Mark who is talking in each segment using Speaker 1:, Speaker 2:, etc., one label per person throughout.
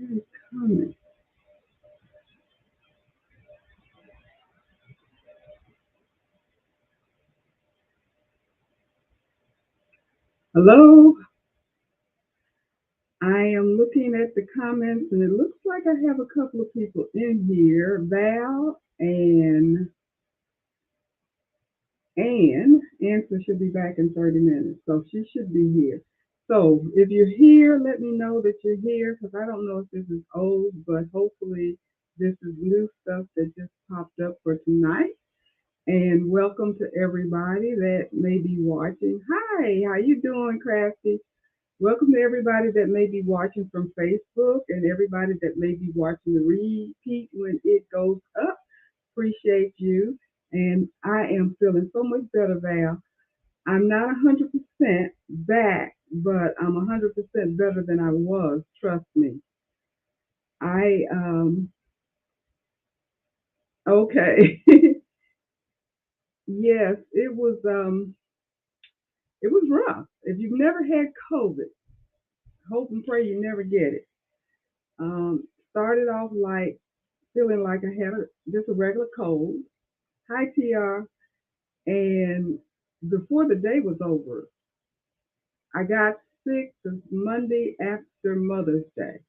Speaker 1: Okay, comment. Hello. I am looking at the comments, and it looks like I have a couple of people in here. Val and Answer should be back in 30 minutes, so she should be here. So if you're here, let me know that you're here because I don't know if this is old, but hopefully this is new stuff that just popped up for tonight. And welcome to everybody that may be watching. Hi, how you doing, Crafty? Welcome to everybody that may be watching from Facebook and everybody that may be watching the repeat when it goes up. Appreciate you. And I am feeling so much better, Val. I'm not 100% back, but I'm 100% better than I was. Trust me. I okay. Yes, it was rough. If you've never had COVID, hope and pray you never get it. Started off like feeling like I had just a regular cold. Hi, TR. And before the day was over, I got sick the Monday after Mother's Day.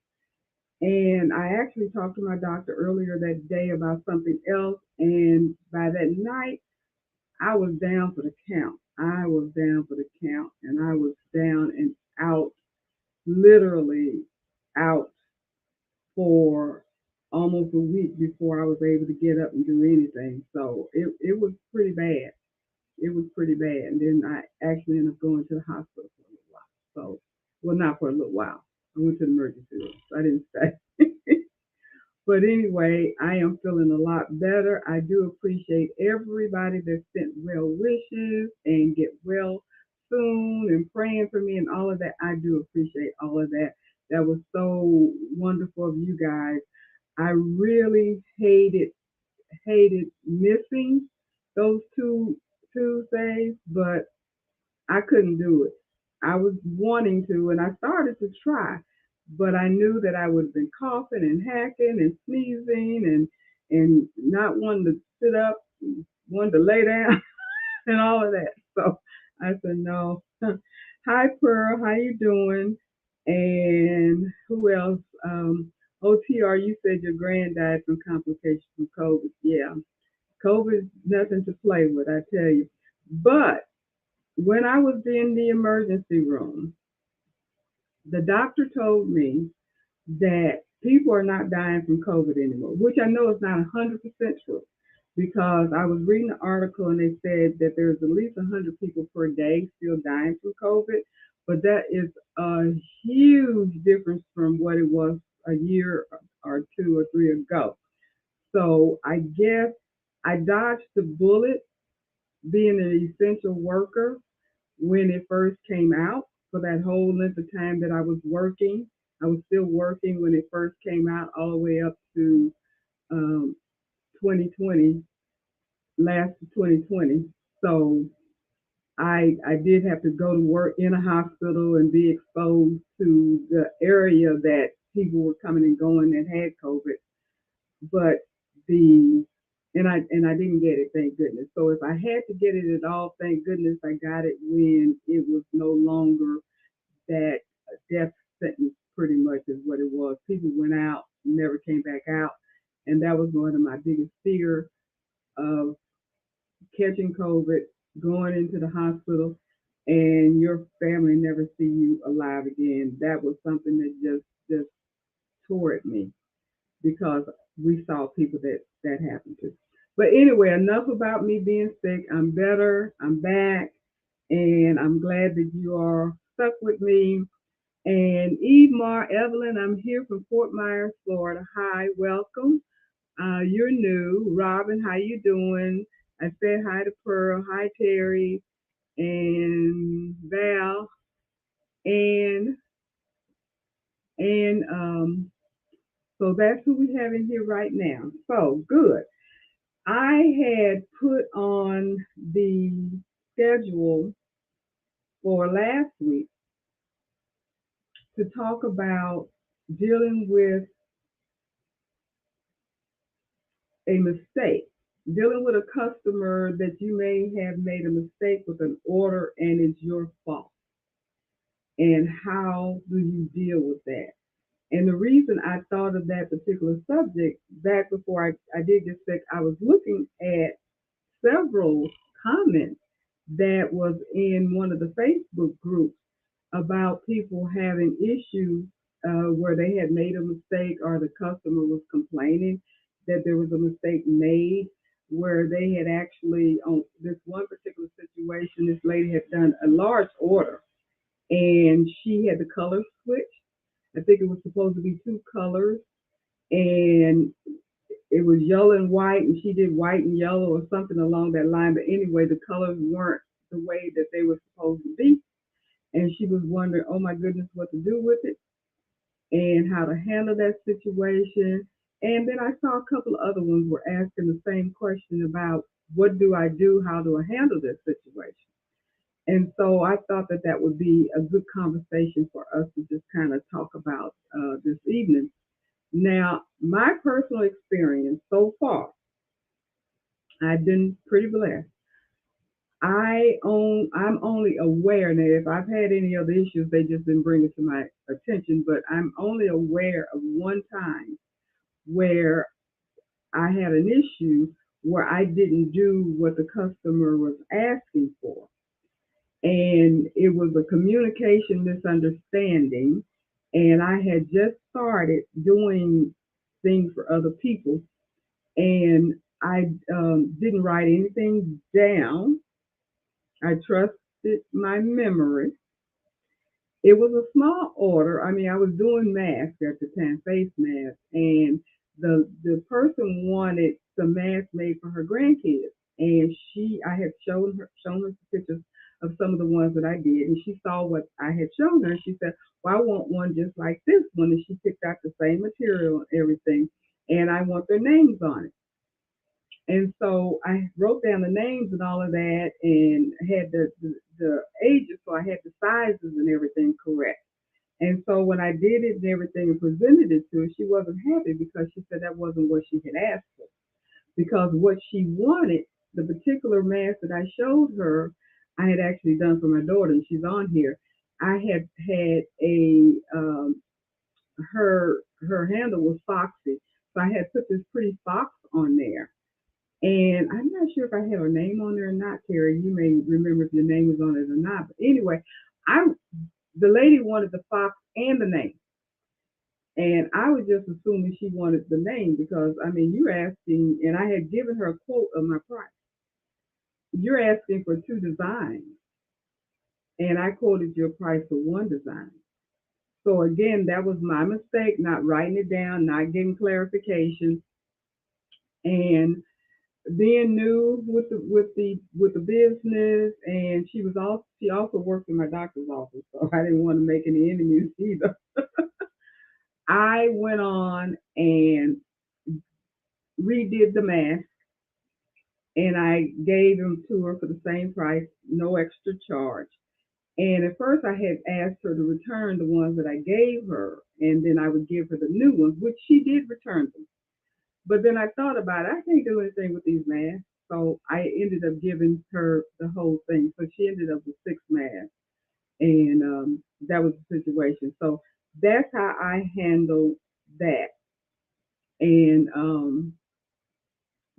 Speaker 1: And I actually talked to my doctor earlier that day about something else. And by that night, I was down for the count. I was down for the count. And I was down and out, literally out for almost a week before I was able to get up and do anything. So it was pretty bad. It was pretty bad. And then I actually ended up going to the hospital for a little while. So, well, not for a little while. I went to the emergency room. So I didn't stay. But anyway, I am feeling a lot better. I do appreciate everybody that sent well wishes and get well soon and praying for me and all of that. I do appreciate all of that. That was so wonderful of you guys. I really hated missing those two Tuesdays, but I couldn't do it. I was wanting to, and I started to try, but I knew that I would have been coughing and hacking and sneezing and not wanting to sit up, wanting to lay down, and all of that. So I said no. Hi Pearl, how you doing? And who else? OTR, you said your grand died from complications from COVID. Yeah, COVID is nothing to play with, I tell you. But when I was in the emergency room, the doctor told me that people are not dying from COVID anymore, which I know is not 100% true because I was reading an article and they said that there's at least 100 people per day still dying from COVID, but that is a huge difference from what it was a year or two or three ago. So I guess I dodged the bullet being an essential worker when it first came out for that whole length of time that I was working. I was still working when it first came out, all the way up to um, 2020, last of 2020. So I did have to go to work in a hospital and be exposed to the area that people were coming and going that had COVID. But the and I didn't get it, thank goodness. So if I had to get it at all, thank goodness I got it when it was no longer that death sentence. Pretty much is what it was. People went out, never came back out, and that was one of my biggest fear of catching COVID, going into the hospital, and your family never see you alive again. That was something that just tore at me because we saw people that happened to. But anyway, enough about me being sick. I'm better. I'm back, and I'm glad that you are stuck with me. And Eve Mar Evelyn, I'm here from Fort Myers, Florida. Hi, welcome. You're new. Robin, how you doing? I said hi to Pearl. Hi, Terry. and Val and and so that's who we have in here right now. So good. I had put on the schedule for last week to talk about dealing with a mistake, dealing with a customer that you may have made a mistake with an order and it's your fault. And how do you deal with that? And the reason I thought of that particular subject back before I did get sick, I was looking at several comments that was in one of the Facebook groups about people having issues where they had made a mistake or the customer was complaining that there was a mistake made where they had actually on this one particular situation this lady had done a large order and she had the color switch. I think it was supposed to be two colors and it was yellow and white, and she did white and yellow or something along that line. But anyway, the colors weren't the way that they were supposed to be. And she was wondering, oh my goodness, what to do with it and how to handle that situation. And then I saw a couple of other ones were asking the same question about what do I do? How do I handle this situation? And so I thought that that would be a good conversation for us to just kind of talk about this evening. Now, my personal experience so far, I've been pretty blessed. I'm only aware now if I've had any other issues, they just didn't bring it to my attention, but I'm only aware of one time where I had an issue where I didn't do what the customer was asking for. And it was a communication misunderstanding. And I had just started doing things for other people and I didn't write anything down. I trusted my memory. It was a small order. I mean, I was doing masks at the time, face masks, and the person wanted some masks made for her grandkids, and I had shown her pictures of some of the ones that I did, and she saw what I had shown her, and she said, "Well, I want one just like this one," and she picked out the same material and everything, and I want their names on it. And so I wrote down the names and all of that and had the ages, so I had the sizes and everything correct. And so when I did it and everything and presented it to her, she wasn't happy because she said that wasn't what she had asked for. Because what she wanted, the particular mask that I showed her, I had actually done for my daughter, and she's on here. I had a her handle was foxy, so I had put this pretty fox on there. And I'm not sure if I have her name on there or not, Terry. You may remember if your name was on it or not. But anyway, I the lady wanted the fox and the name. And I was just assuming she wanted the name because I mean you're asking and I had given her a quote of my price. You're asking for two designs. And I quoted your price for one design. So again, that was my mistake, not writing it down, not getting clarification. And being new with the business, and she also worked in my doctor's office, so I didn't want to make any enemies either. I went on and redid the mask, and I gave them to her for the same price, no extra charge. And at first, I had asked her to return the ones that I gave her, and then I would give her the new ones, which she did return them. But then I thought about it. I can't do anything with these masks. So I ended up giving her the whole thing. So she ended up with six masks. And that was the situation. So that's how I handled that. And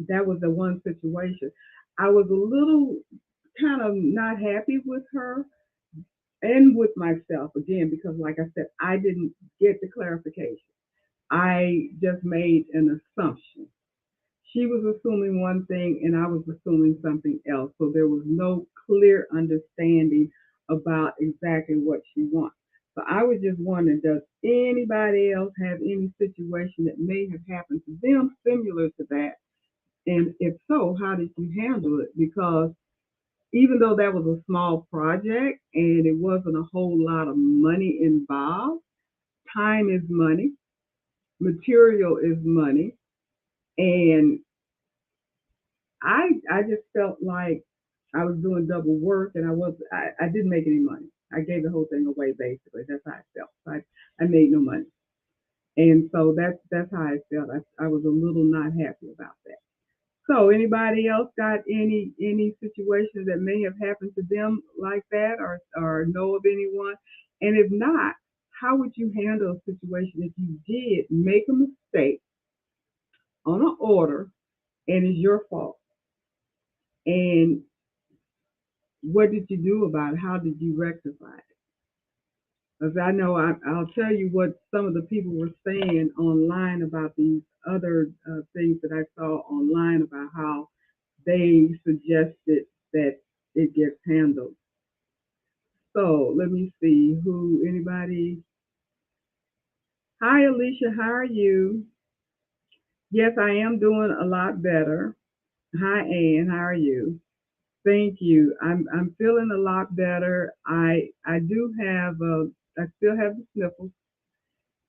Speaker 1: that was the one situation. I was a little kind of not happy with her and with myself again, because like I said, I didn't get the clarification. I just made an assumption. She was assuming one thing and I was assuming something else. So there was no clear understanding about exactly what she wants. So I was just wondering, does anybody else have any situation that may have happened to them similar to that? And if so, how did you handle it? Because even though that was a small project and it wasn't a whole lot of money involved, time is money, material is money, and I just felt like I was doing double work and I didn't make any money. I gave the whole thing away basically. That's how I felt. I made no money. And so that's how I felt. I was a little not happy about that. So anybody else got any situations that may have happened to them like that or know of anyone? And if not, how would you handle a situation if you did make a mistake on an order and it's your fault? And what did you do about it? How did you rectify it? Because I know I'll tell you what some of the people were saying online about these other things that I saw online about how they suggested that it gets handled. So let me see who anybody. Hi Alicia, how are you? Yes, I am doing a lot better. Hi Ann, how are you? Thank you. I'm feeling a lot better. I do have I still have the sniffles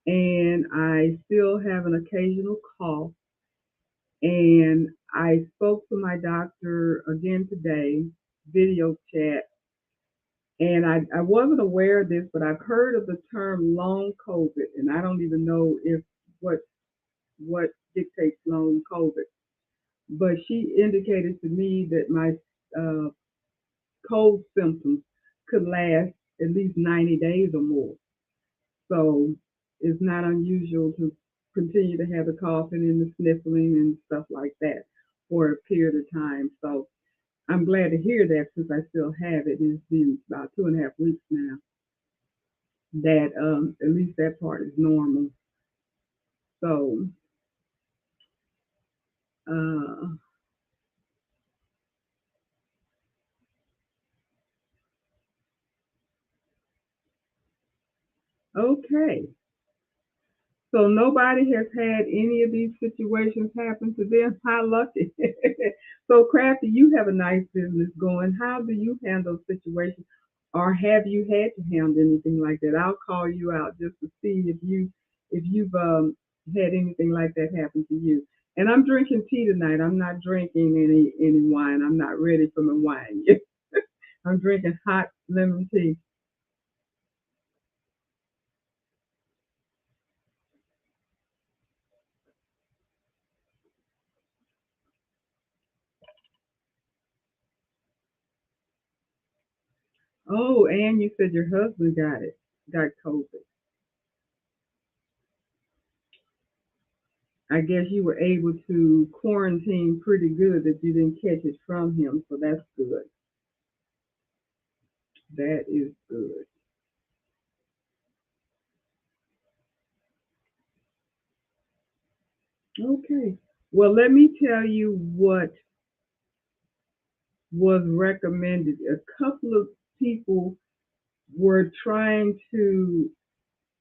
Speaker 1: and I still have an occasional cough. And I spoke to my doctor again today, video chat, and I wasn't aware of this, but I've heard of the term long COVID, and I don't even know if what what dictates long COVID. But she indicated to me that my uh, cold symptoms could last at least 90 days or more. So it's not unusual to continue to have the coughing and the sniffling and stuff like that for a period of time. So I'm glad to hear that since I still have it. It's been about 2.5 weeks now that at least that part is normal. So uh, okay. So nobody has had any of these situations happen to them. How lucky. So Crafty, you have a nice business going. How do you handle situations or have you had to handle anything like that? I'll call you out just to see if you've had anything like that happen to you. And I'm drinking tea tonight. I'm not drinking any wine. I'm not ready for my wine yet. I'm drinking hot lemon tea. Oh, and you said your husband got COVID. I guess you were able to quarantine pretty good that you didn't catch it from him, so that's good. That is good. Okay. Well, let me tell you what was recommended. A couple of people were trying to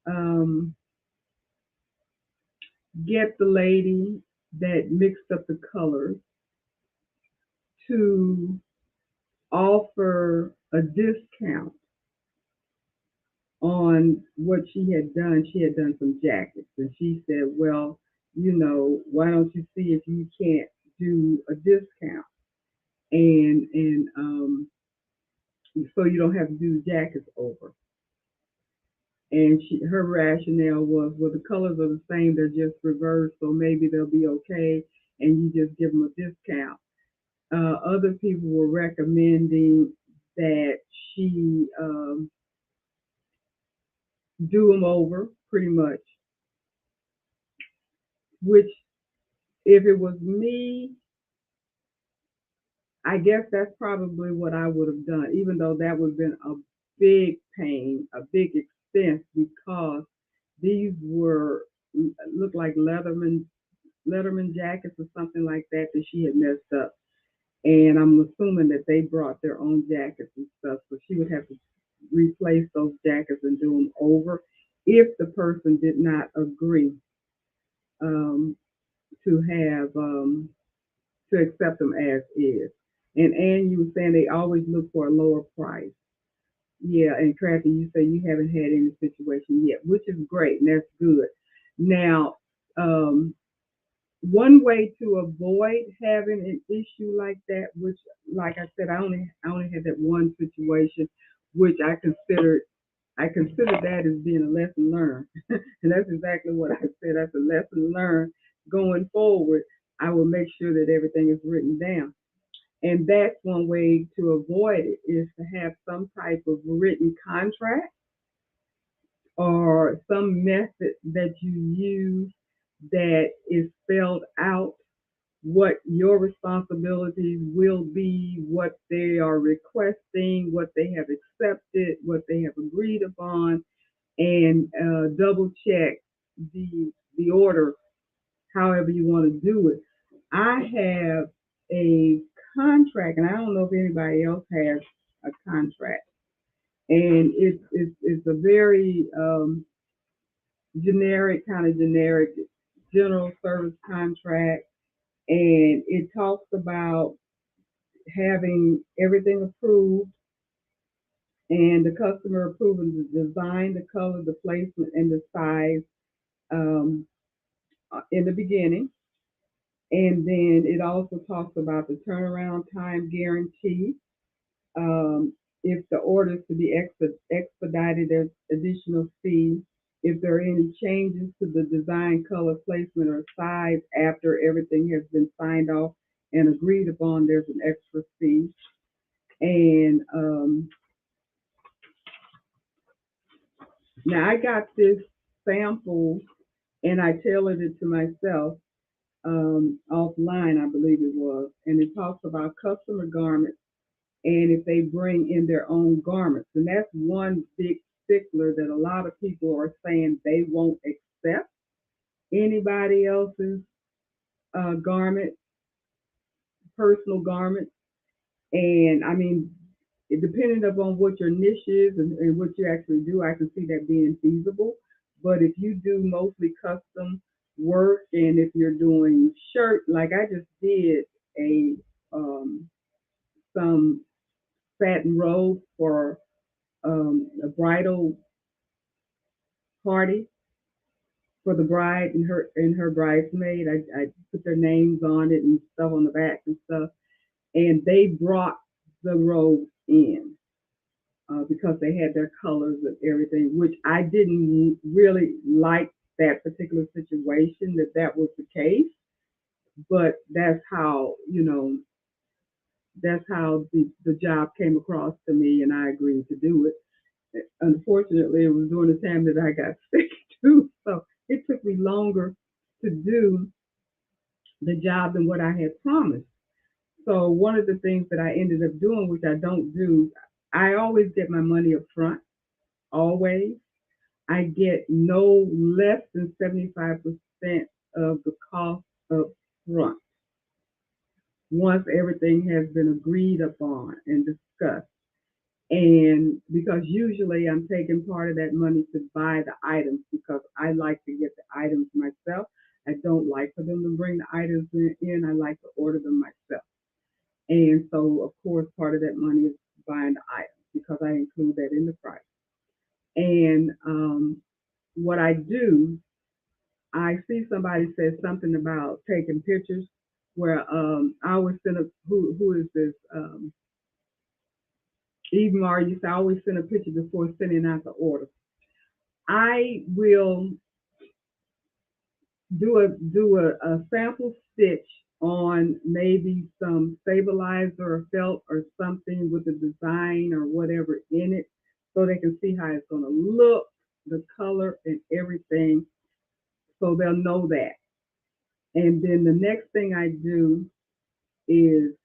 Speaker 1: um, get the lady that mixed up the colors to offer a discount on what she had done. She had done some jackets, and she said, "Well, why don't you see if you can't do a discount, and so you don't have to do the jackets over." And her rationale was, "Well, the colors are the same; they're just reversed, so maybe they'll be okay, and you just give them a discount." Other people were recommending that she do them over, pretty much, which if it was me, I guess that's probably what I would have done, even though that would have been a big pain, a big expense, because these were looked like Letterman jackets or something like that that she had messed up. And I'm assuming that they brought their own jackets and stuff, so she would have to replace those jackets and do them over if the person did not agree um, to have to accept them as is. And you were saying they always look for a lower price. Yeah, and Kathy, you say you haven't had any situation yet, which is great, and that's good. Now, um, one way to avoid having an issue like that, which, like I said, I only had that one situation, which I consider that as being a lesson learned, and that's exactly what I said. That's a lesson learned. Going forward, I will make sure that everything is written down. And that's one way to avoid it is to have some type of written contract or some method that you use that is spelled out what your responsibilities will be, what they are requesting, what they have accepted, what they have agreed upon, and double check the order, however you want to do it. I have a contract, and I don't know if anybody else has a contract, and it's a very generic kind of generic general service contract, and it talks about having everything approved and the customer approving the design, the color, the placement, and the size um, in the beginning. And then it also talks about the turnaround time guarantee. Um, if the order is to be expedited, there's additional fee. If there are any changes to the design, color, placement, or size after everything has been signed off and agreed upon, there's an extra fee. And now I got this sample and I tailored it to myself offline, I believe it was. And it talks about customer garments and if they bring in their own garments. And that's one big stickler that a lot of people are saying they won't accept anybody else's garment, personal garments. And I mean, depending upon what your niche is and what you actually do, I can see that being feasible. But if you do mostly custom work and if you're doing shirt, like I just did a some satin robe for a bridal party for the bride and her bridesmaid. I put their names on it and stuff on the back and stuff, and they brought the robes in because they had their colors and everything, which I didn't really like that particular situation that was the case. But that's how the job came across to me, and I agreed to do it. Unfortunately, it was during the time that I got sick too, so it took me longer to do the job than what I had promised. So one of the things that I ended up doing, which I don't do, I always get my money up front, always. I get no less than 75% of the cost up front once everything has been agreed upon and discussed. And because usually I'm taking part of that money to buy the items because I like to get the items myself. I don't like for them to bring the items in. I like to order them myself. And so, of course, part of that money is buying the items because I include that in the price. And what I do, I see somebody says something about taking pictures. Where I always send a who is this Eve Mar used to always send a picture before sending out the order. I will do a sample stitch on maybe some stabilizer or felt or something with a design or whatever in it so they can see how it's going to look, the color and everything, so they'll know that. And then the next thing I do is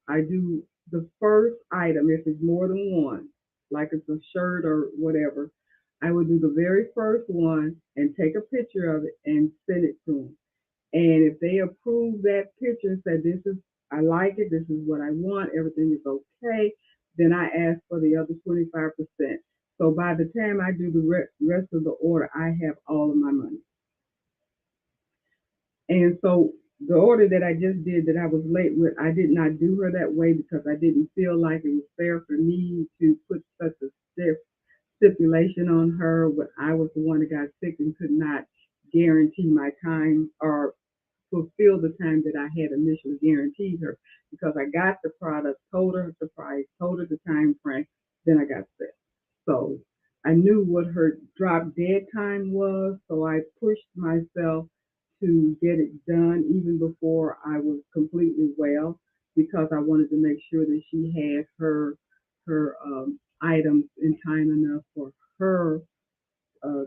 Speaker 1: I do the first item, if it's more than one, like it's a shirt or whatever, I would do the very first one and take a picture of it and send it to them. And if they approve that picture and say, this is, I like it, this is what I want, everything is okay, then I ask for the other 25%. So by the time I do the rest of the order, I have all of my money. And so The order that I just did that I was late with, I did not do her that way because I didn't feel like it was fair for me to put such a stiff stipulation on her when I was the one that got sick and could not guarantee my time or fulfill the time that I had initially guaranteed her because I got the product, told her the price, told her the time frame, then I got sick. So I knew what her drop dead time was, so I pushed myself to get it done even before I was completely well because I wanted to make sure that she had her items in time enough for her uh,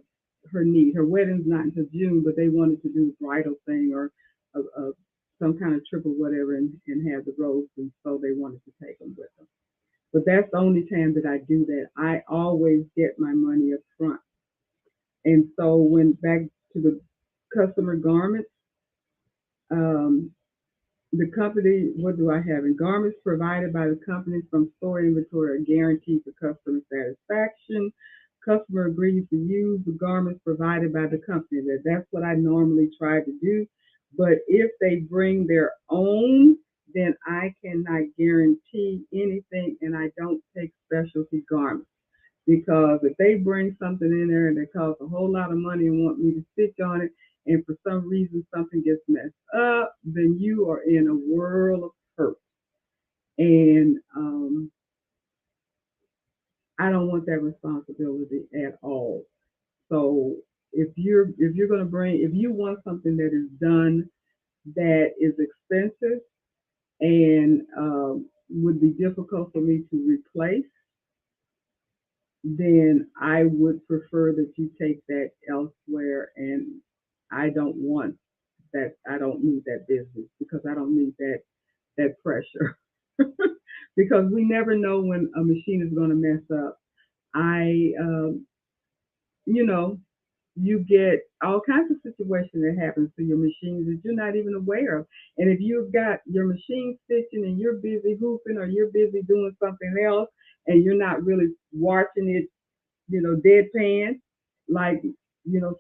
Speaker 1: her need. Her wedding's not until June, but they wanted to do a bridal thing or some kind of trip or whatever and have the robes, and so they wanted to take them with them. But that's the only time that I do that. I always get my money up front. And so when back to the customer garments, um, the company, what do I have? In garments provided by the company from store inventory are guaranteed for customer satisfaction. Customer agrees to use the garments provided by the company. That's what I normally try to do. But if they bring their own, then I cannot guarantee anything and I don't take specialty garments. Because if they bring something in there and it costs a whole lot of money and want me to stitch on it, and for some reason something gets messed up, then you are in a world of hurt. And I don't want that responsibility at all. So if you're going to bring if you want something that is done that is expensive and would be difficult for me to replace, then I would prefer that you take that elsewhere. And I don't want that. I don't need that business because I don't need that pressure. Because we never know when a machine is going to mess up. I, you know, you get all kinds of situations that happens to your machines that you're not even aware of. And if you've got your machine stitching and you're busy hooping or you're busy doing something else and you're not really watching it, deadpan, like,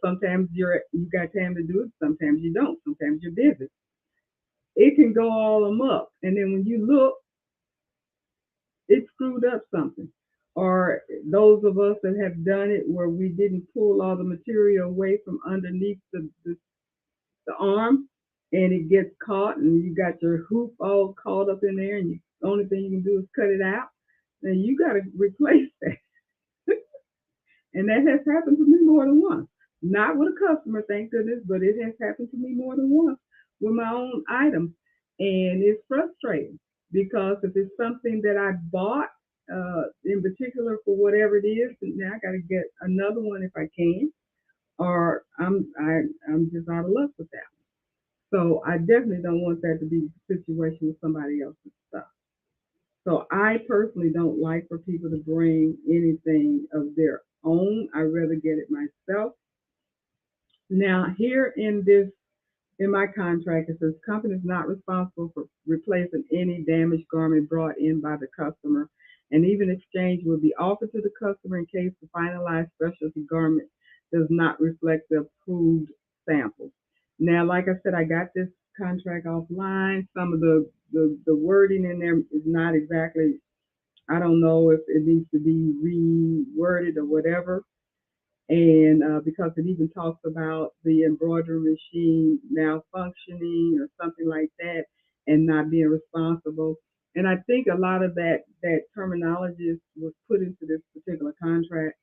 Speaker 1: sometimes you got time to do it, sometimes you don't, sometimes you're busy. It can go all amok. And then when you look, it screwed up something. Or those of us that have done it where we didn't pull all the material away from underneath the arm and it gets caught and you got your hoop all caught up in there and the only thing you can do is cut it out, then you got to replace that. And that has happened to me more than once. Not with a customer, thank goodness, but it has happened to me more than once with my own items. And it's frustrating because if it's something that I bought in particular for whatever it is, now I got to get another one if I can, or I'm just out of luck with that. So I definitely don't want that to be the situation with somebody else's stuff. So I personally don't like for people to bring anything of their own. I rather get it myself. Now here in my contract it says company is not responsible for replacing any damaged garment brought in by the customer, and even exchange will be offered to the customer in case the finalized specialty garment does not reflect the approved sample. Now, like I said, I got this contract offline. Some of the wording in there is not exactly, I don't know if it needs to be reworded or whatever. And because it even talks about the embroidery machine malfunctioning or something like that and not being responsible. And I think a lot of that terminology was put into this particular contract.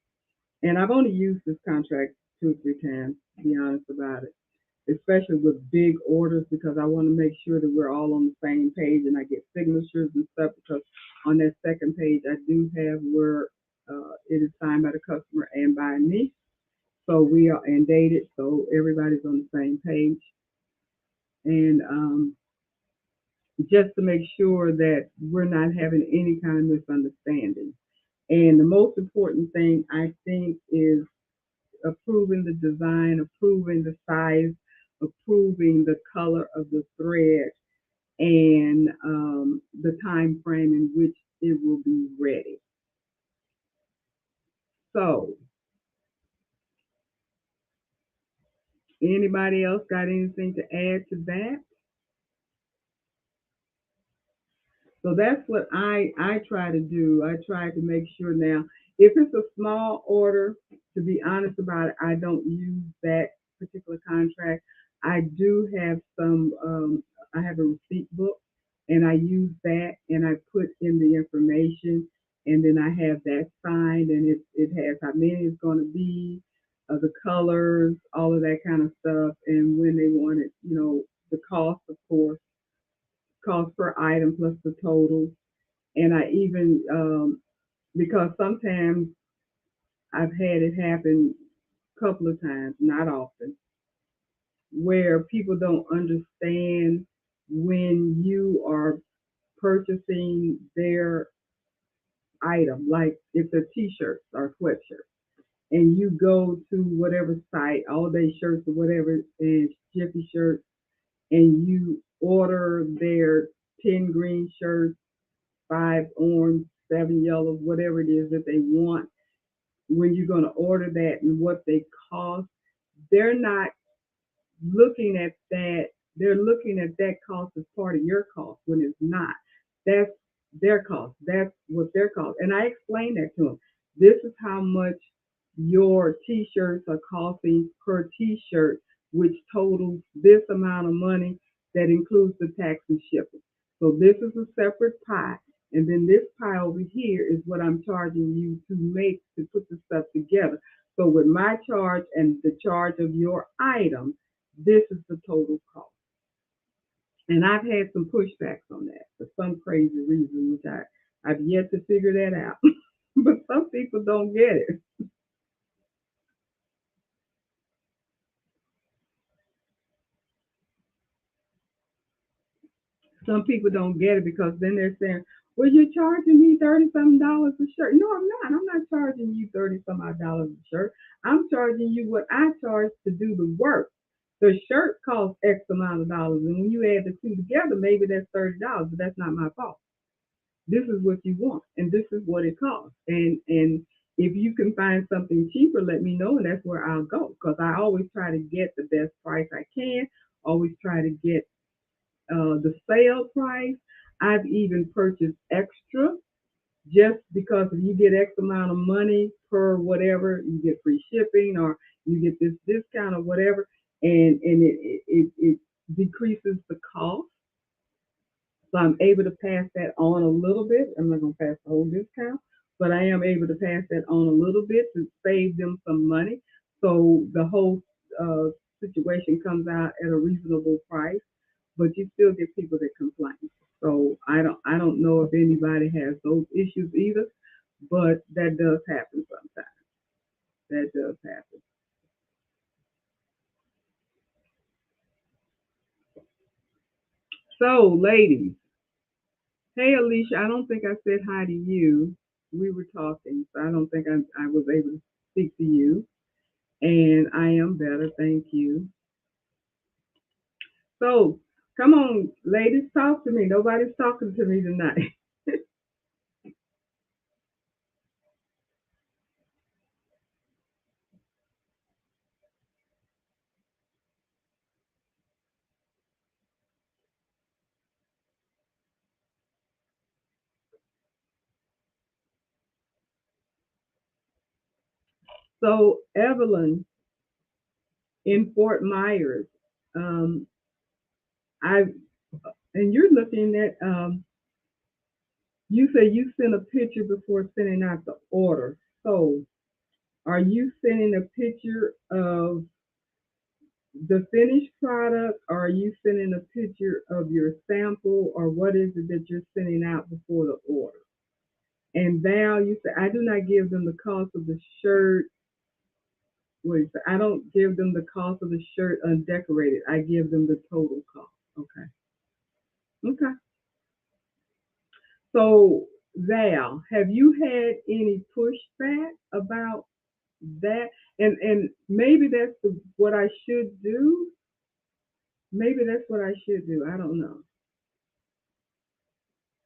Speaker 1: And I've only used this contract 2 or 3 times, to be honest about it, especially with big orders because I want to make sure that we're all on the same page and I get signatures and stuff because on that second page I do have where it is signed by the customer and by me. So we are and dated, so everybody's on the same page. And just to make sure that we're not having any kind of misunderstanding. And the most important thing I think is approving the design, approving the size, approving the color of the thread, and the time frame in which it will be ready. So, anybody else got anything to add to that? So that's what I try to do. I try to make sure now, if it's a small order, to be honest about it, I don't use that particular contract. I do have some, I have a receipt book and I use that and I put in the information and then I have that signed and it has how many it's going to be, the colors, all of that kind of stuff, and when they want it, the cost, of course, cost per item plus the total. And I even, because sometimes I've had it happen a couple of times, not often, where people don't understand when you are purchasing their item, like if they're t-shirts or sweatshirts, and you go to whatever site, all day shirts or whatever, and Jiffy shirts, and you order their 10 green shirts, 5 orange, 7 yellows, whatever it is that they want, when you're going to order that and what they cost, they're not looking at that. They're looking at that cost as part of your cost when it's not. That's their cost. That's what their cost. And I explained that to them. This is how much your t-shirts are costing per t-shirt, which totals this amount of money that includes the tax and shipping. So this is a separate pie. And then this pie over here is what I'm charging you to put the stuff together. So with my charge and the charge of your item, this is the total cost. And I've had some pushbacks on that for some crazy reason, which I've yet to figure that out. But some people don't get it. Some people don't get it because then they're saying, well, you're charging me 30 something dollars a shirt. No, I'm not. I'm not charging you 30 some odd dollars a shirt. I'm charging you what I charge to do the work. The shirt costs X amount of dollars. And when you add the two together, maybe that's $30, but that's not my fault. This is what you want and this is what it costs. And if you can find something cheaper, let me know and that's where I'll go. Because I always try to get the best price I can, always try to get the sale price. I've even purchased extra just because if you get X amount of money per whatever, you get free shipping or you get this discount or whatever, and it decreases the cost. So I'm able to pass that on a little bit. I'm not going to pass the whole discount, but I am able to pass that on a little bit to save them some money. So the whole uh, situation comes out at a reasonable price, but you still get people that complain. So I don't know if anybody has those issues either, but that does happen sometimes. That does happen. So, ladies, hey Alicia, I don't think I said hi to you. We were talking, so I don't think I was able to speak to you. And I am better, thank you. So, come on, ladies, talk to me. Nobody's talking to me tonight. So, Evelyn in Fort Myers, um, I and you're looking at you say you sent a picture before sending out the order. So, are you sending a picture of the finished product, or are you sending a picture of your sample, or what is it that you're sending out before the order? And Val, you say, I do not give them the cost of the shirt. Wait, I don't give them the cost of the shirt undecorated. I give them the total cost. Okay. Okay. So, Val, have you had any pushback about that? And maybe that's what I should do. Maybe that's what I should do. I don't know.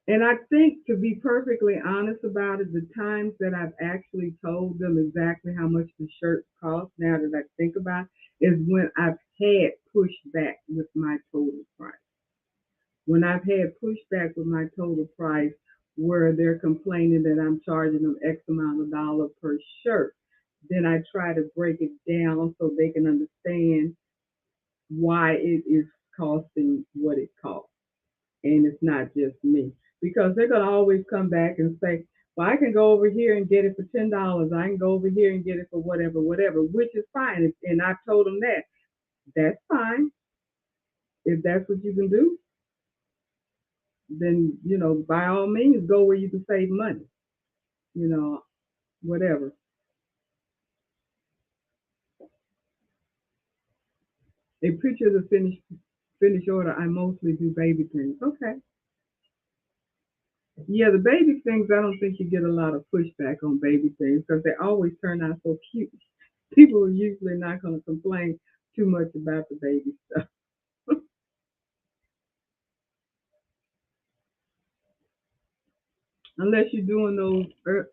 Speaker 1: And I think, to be perfectly honest about it, the times that I've actually told them exactly how much the shirts cost, now that I think about it, is when I've had pushback with my total price. When I've had pushback with my total price where they're complaining that I'm charging them X amount of dollar per shirt, then I try to break it down so they can understand why it is costing what it costs. And it's not just me. Because they're going to always come back and say, well, I can go over here and get it for $10. I can go over here and get it for whatever, whatever, which is fine. And I told them that. That's fine. If that's what you can do, then, by all means, go where you can save money, you know, whatever. A picture of the finished order, I mostly do baby things. Okay. Yeah, the baby things, I don't think you get a lot of pushback on baby things because they always turn out so cute. People are usually not going to complain too much about the baby stuff. Unless you're doing those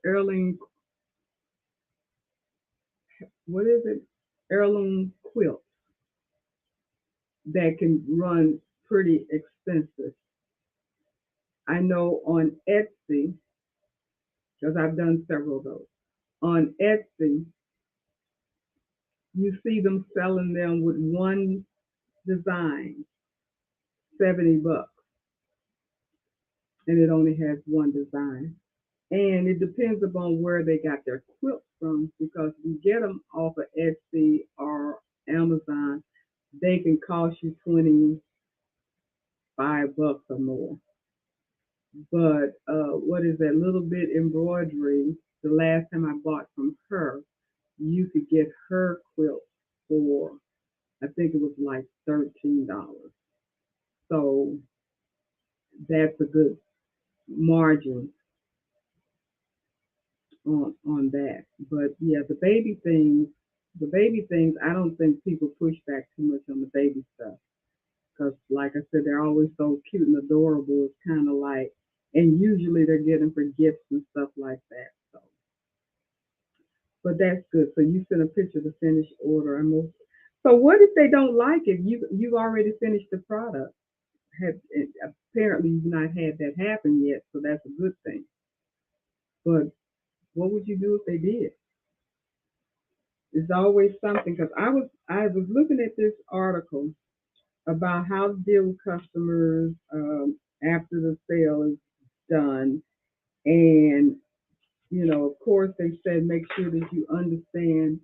Speaker 1: heirloom, what is it? Heirloom quilts that can run pretty expensive. I know on Etsy, because I've done several of those. On Etsy, you see them selling them with one design, $70, and it only has one design. And it depends upon where they got their quilts from because if you get them off of Etsy or Amazon, they can cost you $25 or more. But what is that little bit embroidery? The last time I bought from her, you could get her quilt for I think it was like $13. So that's a good margin on that. But yeah, the baby things, I don't think people push back too much on the baby stuff because, like I said, they're always so cute and adorable. It's kind of like, and usually they're getting for gifts and stuff like that. So, but that's good. So you sent a picture of the finished order. So what if they don't like it? You've already finished the product. Have apparently you've not had that happen yet, so that's a good thing. But what would you do if they did? It's always something because I was looking at this article about how to deal with customers after the sale is done, and of course, they said make sure that you understand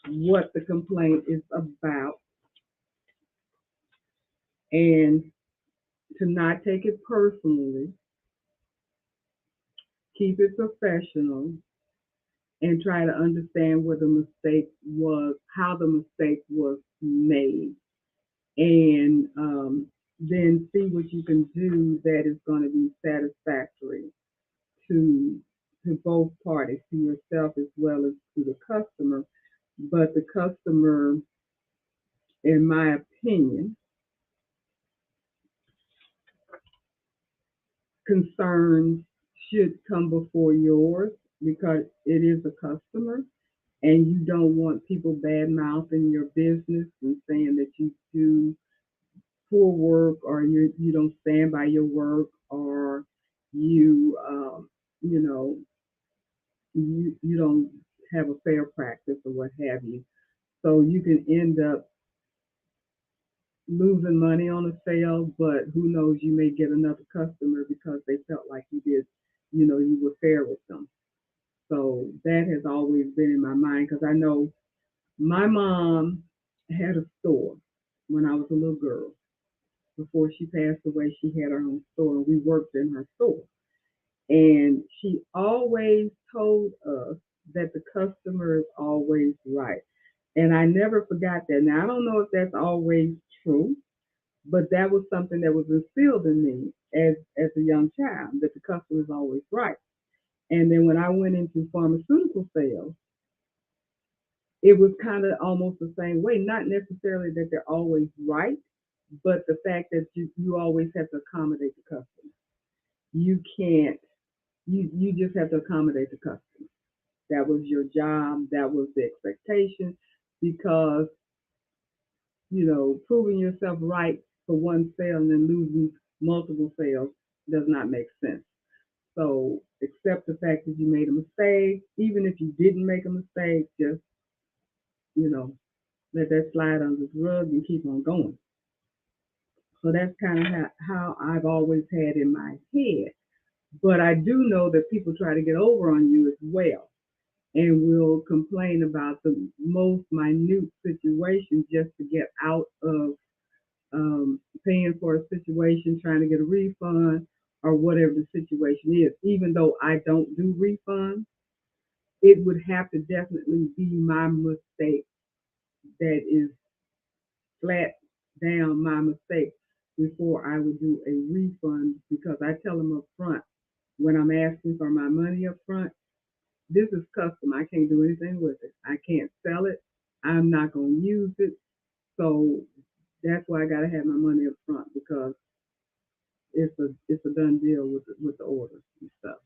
Speaker 1: what the complaint is about and to not take it personally, keep it professional, and try to understand where the mistake was, how the mistake was made, and then see what you can do that is going to be satisfactory to both parties, to yourself as well as to the customer. But the customer, in my opinion, concerns should come before yours because it is a customer and you don't want people bad mouthing your business and saying that you do poor work or you don't stand by your work or you you know you don't have a fair practice or what have you. So you can end up losing money on a sale, but who knows, you may get another customer because they felt like you were fair with them. So that has always been in my mind because I know my mom had a store when I was a little girl. Before she passed away, she had her own store and we worked in her store. And she always told us that the customer is always right. And I never forgot that. Now, I don't know if that's always true, but that was something that was instilled in me as a young child, that the customer is always right. And then when I went into pharmaceutical sales, it was kind of almost the same way. Not necessarily that they're always right, but the fact that you always have to accommodate the customer. You can't, you just have to accommodate the customer. That was your job, that was the expectation, because, proving yourself right for one sale and then losing multiple sales does not make sense. So accept the fact that you made a mistake. Even if you didn't make a mistake, just, you know, let that slide under the rug and keep on going. So that's kind of how I've always had in my head. But I do know that people try to get over on you as well and will complain about the most minute situations just to get out of paying for a situation, trying to get a refund, or whatever the situation is. Even though I don't do refunds, it would have to definitely be my mistake that is flat down my mistake before I would do a refund, because I tell them up front when I'm asking for my money up front, this is custom. I can't do anything with it. I can't sell it. I'm not going to use it. So that's why I got to have my money up front, because it's a done deal with the orders and stuff.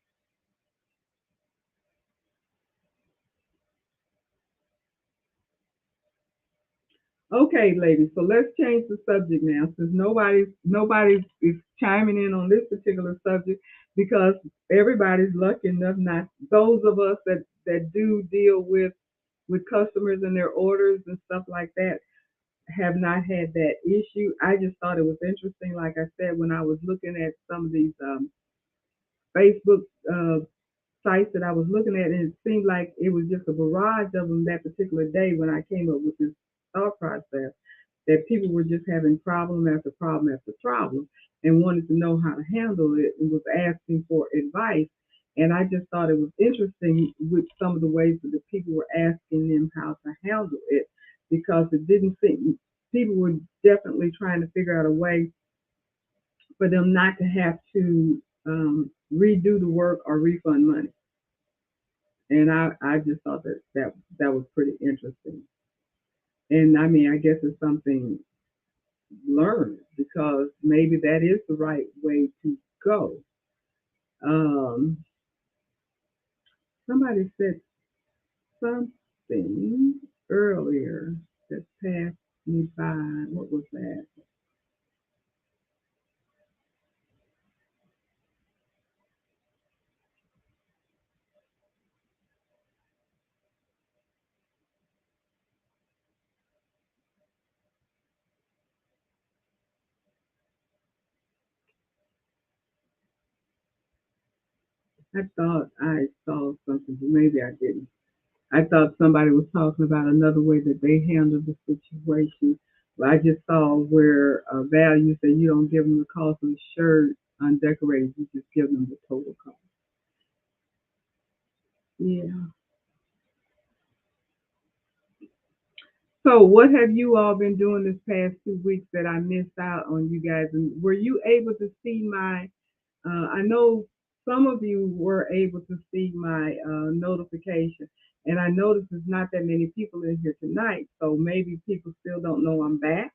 Speaker 1: Okay, ladies. So let's change the subject now, since nobody is chiming in on this particular subject, because everybody's lucky enough not. Those of us that do deal with customers and their orders and stuff like that have not had that issue. I just thought it was interesting, like I said, when I was looking at some of these Facebook sites that I was looking at, and it seemed like it was just a barrage of them that particular day when I came up with this thought process, that people were just having problem after problem after problem and wanted to know how to handle it and was asking for advice. And I just thought it was interesting with some of the ways that the people were asking them how to handle it, because it didn't seem, people were definitely trying to figure out a way for them not to have to redo the work or refund money. And I just thought that was pretty interesting. And I mean, I guess it's something learned, because maybe that is the right way to go. Um, Somebody said something earlier that passed me by. What was that? I thought I saw something, but maybe I didn't. I thought somebody was talking about another way that they handled the situation. But I just saw where value said you don't give them the cost of the shirt undecorated, you just give them the total cost. Yeah. So, what have you all been doing this past 2 weeks that I missed out on, you guys? And were you able to see my? I know some of you were able to see my notification, and I noticed there's not that many people in here tonight, so maybe people still don't know I'm back.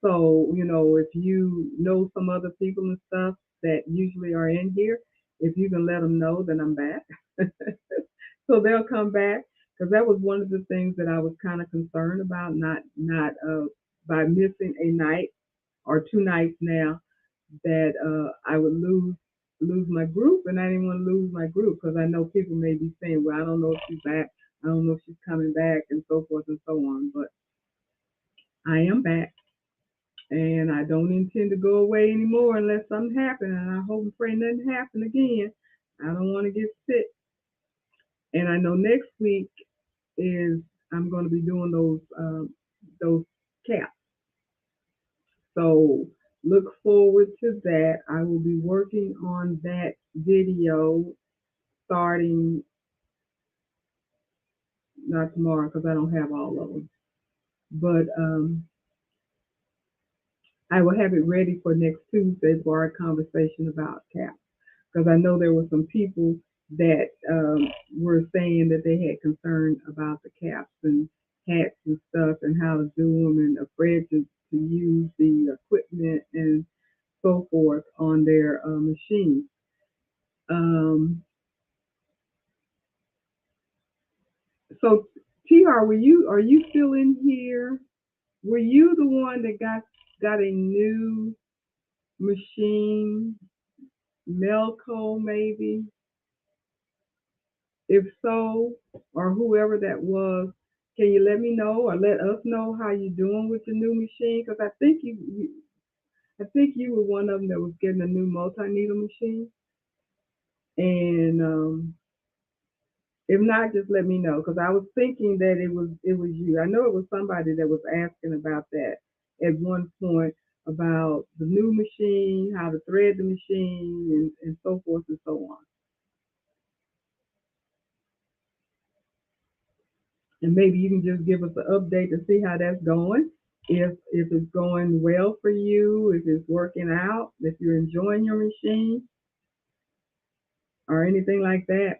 Speaker 1: So, if you know some other people and stuff that usually are in here, if you can let them know that I'm back, so they'll come back, because that was one of the things that I was kind of concerned about, not by missing a night or 2 nights now, that I would lose my group, and I didn't want to lose my group, because I know people may be saying, well, I don't know if she's back, I don't know if she's coming back, and so forth and so on, but I am back. And I don't intend to go away anymore unless something happens. And I hope and pray nothing happen again. I don't want to get sick. And I know next week is I'm going to be doing those caps. So look forward to that. I will be working on that video starting not tomorrow, because I don't have all of them, but I will have it ready for next Tuesday for our conversation about caps, because I know there were some people that were saying that they had concern about the caps and hats and stuff and how to do them, and afraid to use the equipment and so forth on their machines. Um, so, TR, are you still in here? Were you the one that got a new machine, Melco maybe? If so, or whoever that was, can you let me know or let us know how you doing with your new machine? Because I think you were one of them that was getting a new multi-needle machine. And if not, just let me know because I was thinking that it was you. I know it was somebody that was asking about that at one point about the new machine, how to thread the machine, and so forth and so on. And maybe you can just give us an update to see how that's going. If it's going well for you, if it's working out, if you're enjoying your machine or anything like that.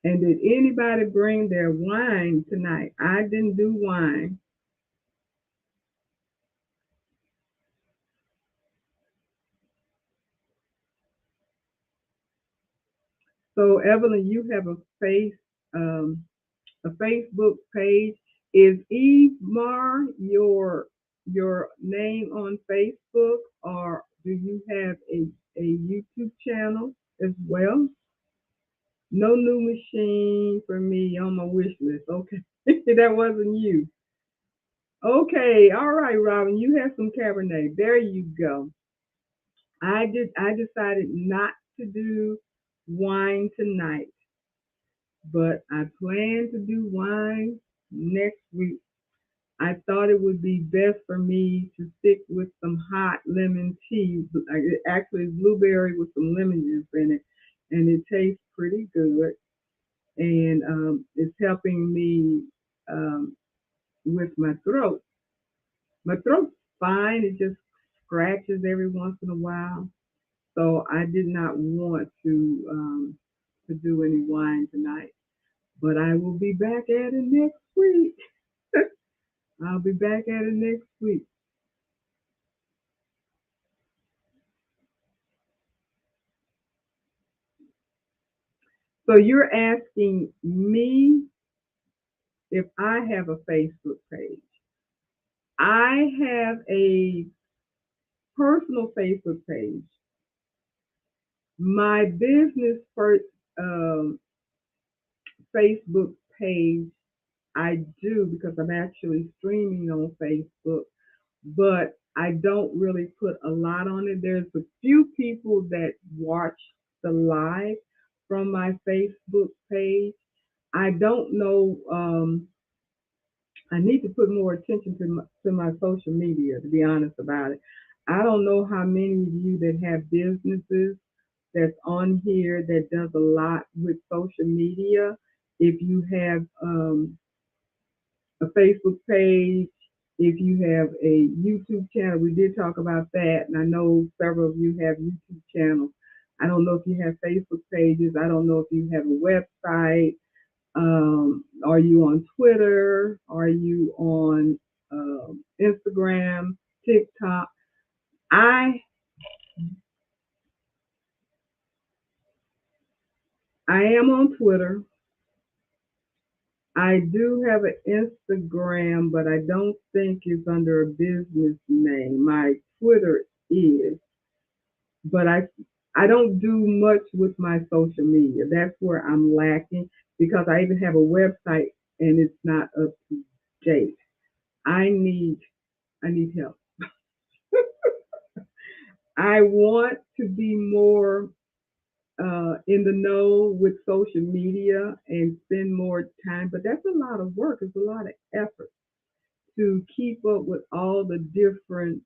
Speaker 1: And did anybody bring their wine tonight? I didn't do wine. So Evelyn, you have um, a Facebook page. Is Eve Mar your name on Facebook, or do you have a YouTube channel as well? No new machine for me on my wish list. Okay, that wasn't you. Okay, all right, Robin, you have some Cabernet. There you go. I decided not to do wine tonight, but I plan to do wine next week. I thought it would be best for me to stick with some hot lemon tea. Actually, it's blueberry with some lemon juice in it, and it tastes pretty good. And it's helping me um, with my throat. My throat's fine. It just scratches every once in a while. So I did not want to do any wine tonight. But I will be back at it next week. I'll be back at it next week. So you're asking me if I have a Facebook page. I have a personal Facebook page. My business first Facebook page, I do because I'm actually streaming on Facebook, but I don't really put a lot on it. There's a few people that watch the live from my Facebook page. I don't know. I need to put more attention to my social media, to be honest about it. I don't know how many of you that have businesses that's on here that does a lot with social media. If you have a Facebook page, if you have a YouTube channel, we did talk about that, and I know several of you have YouTube channels. I don't know if you have Facebook pages. I don't know if you have a website. Are you on Twitter? Are you on Instagram, TikTok? I I am on Twitter. I do have an Instagram, but I don't think it's under a business name. My Twitter is, but I don't do much with my social media. That's where I'm lacking because I even have a website and it's not up to date. I need I need help. I want to be more in the know with social media and spend more time, but that's a lot of work. It's a lot of effort to keep up with all the different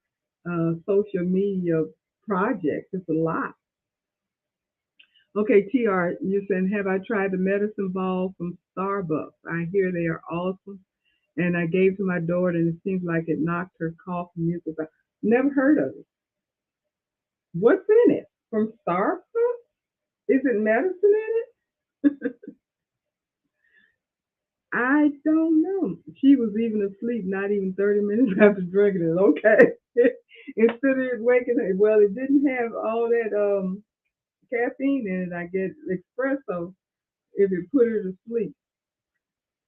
Speaker 1: social media projects. It's a lot. Okay, TR, you're saying, have I tried the medicine ball from Starbucks? I hear they are awesome. And I gave to my daughter, and it seems like it knocked her cough and mucus out. Never heard of it. What's in it? From Starbucks? Is it medicine in it? I don't know. She was even asleep, not even 30 minutes after drinking it. Okay. Instead of waking up, well, it didn't have all that caffeine in it. I get espresso if it put her to sleep.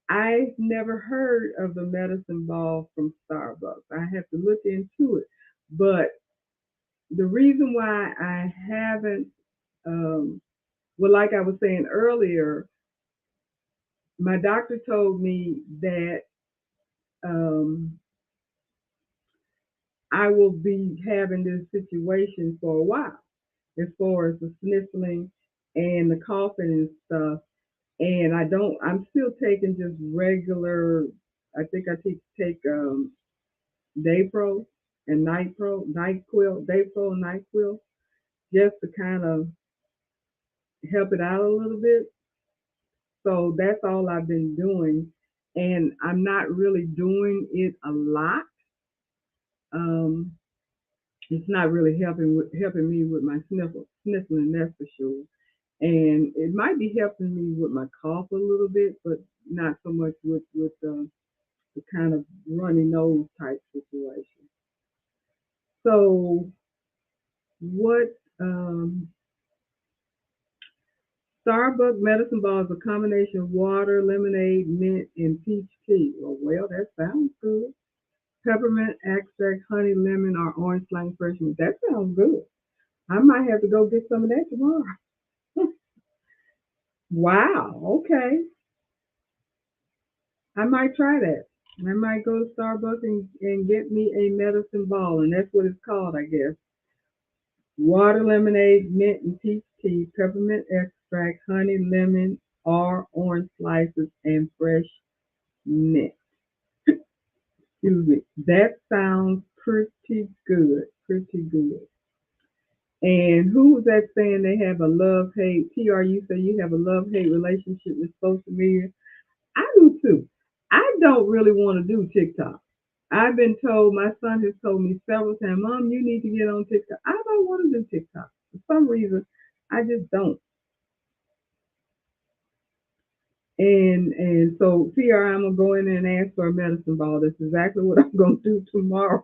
Speaker 1: I never heard of the medicine ball from Starbucks. I have to look into it. But the reason why I haven't, um, well, like I was saying earlier, my doctor told me that um, I will be having this situation for a while, as far as the sniffling and the coughing and stuff. And I'm still taking just regular, I think I take Daypro and NyQuil, Daypro and NyQuil, just to kind of help it out a little bit. So that's all I've been doing. And I'm not really doing it a lot. Um, it's not really helping me with my sniffling, that's for sure. And it might be helping me with my cough a little bit, but not so much with the kind of runny nose type situation. So what Starbucks medicine ball is a combination of water, lemonade, mint, and peach tea. Well, that sounds good. Peppermint extract, honey, lemon, or orange slang fresh mint. That sounds good. I might have to go get some of that tomorrow. Wow. Okay. I might try that. I might go to Starbucks and get me a medicine ball, and that's what it's called, I guess. Water, lemonade, mint and peach tea, peppermint extract, honey, lemon, or orange slices, and fresh mint. Excuse me. That sounds pretty good. Pretty good. And who was that saying they have a love hate? TRU say you have a love hate relationship with social media. I do too. I don't really want to do TikTok. I've been told, my son has told me several times, Mom, you need to get on TikTok. I don't want to do TikTok. For some reason, I just don't. And so here I'm gonna go in there and ask for a medicine ball. That's exactly what I'm gonna do tomorrow.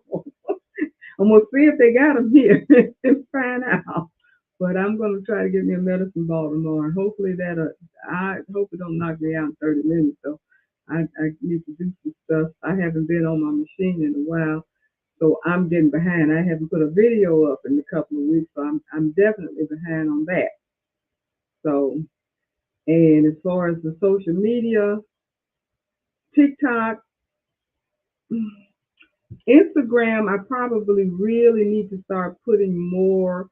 Speaker 1: I'm gonna see if they got them here and find out. But I'm gonna try to get me a medicine ball tomorrow. Hopefully I hope it don't knock me out in 30 minutes. So I need to do some stuff. I haven't been on my machine in a while, so I'm getting behind. I haven't put a video up in a couple of weeks, so I'm definitely behind on that. So, and as far as the social media, TikTok, Instagram, I probably really need to start putting more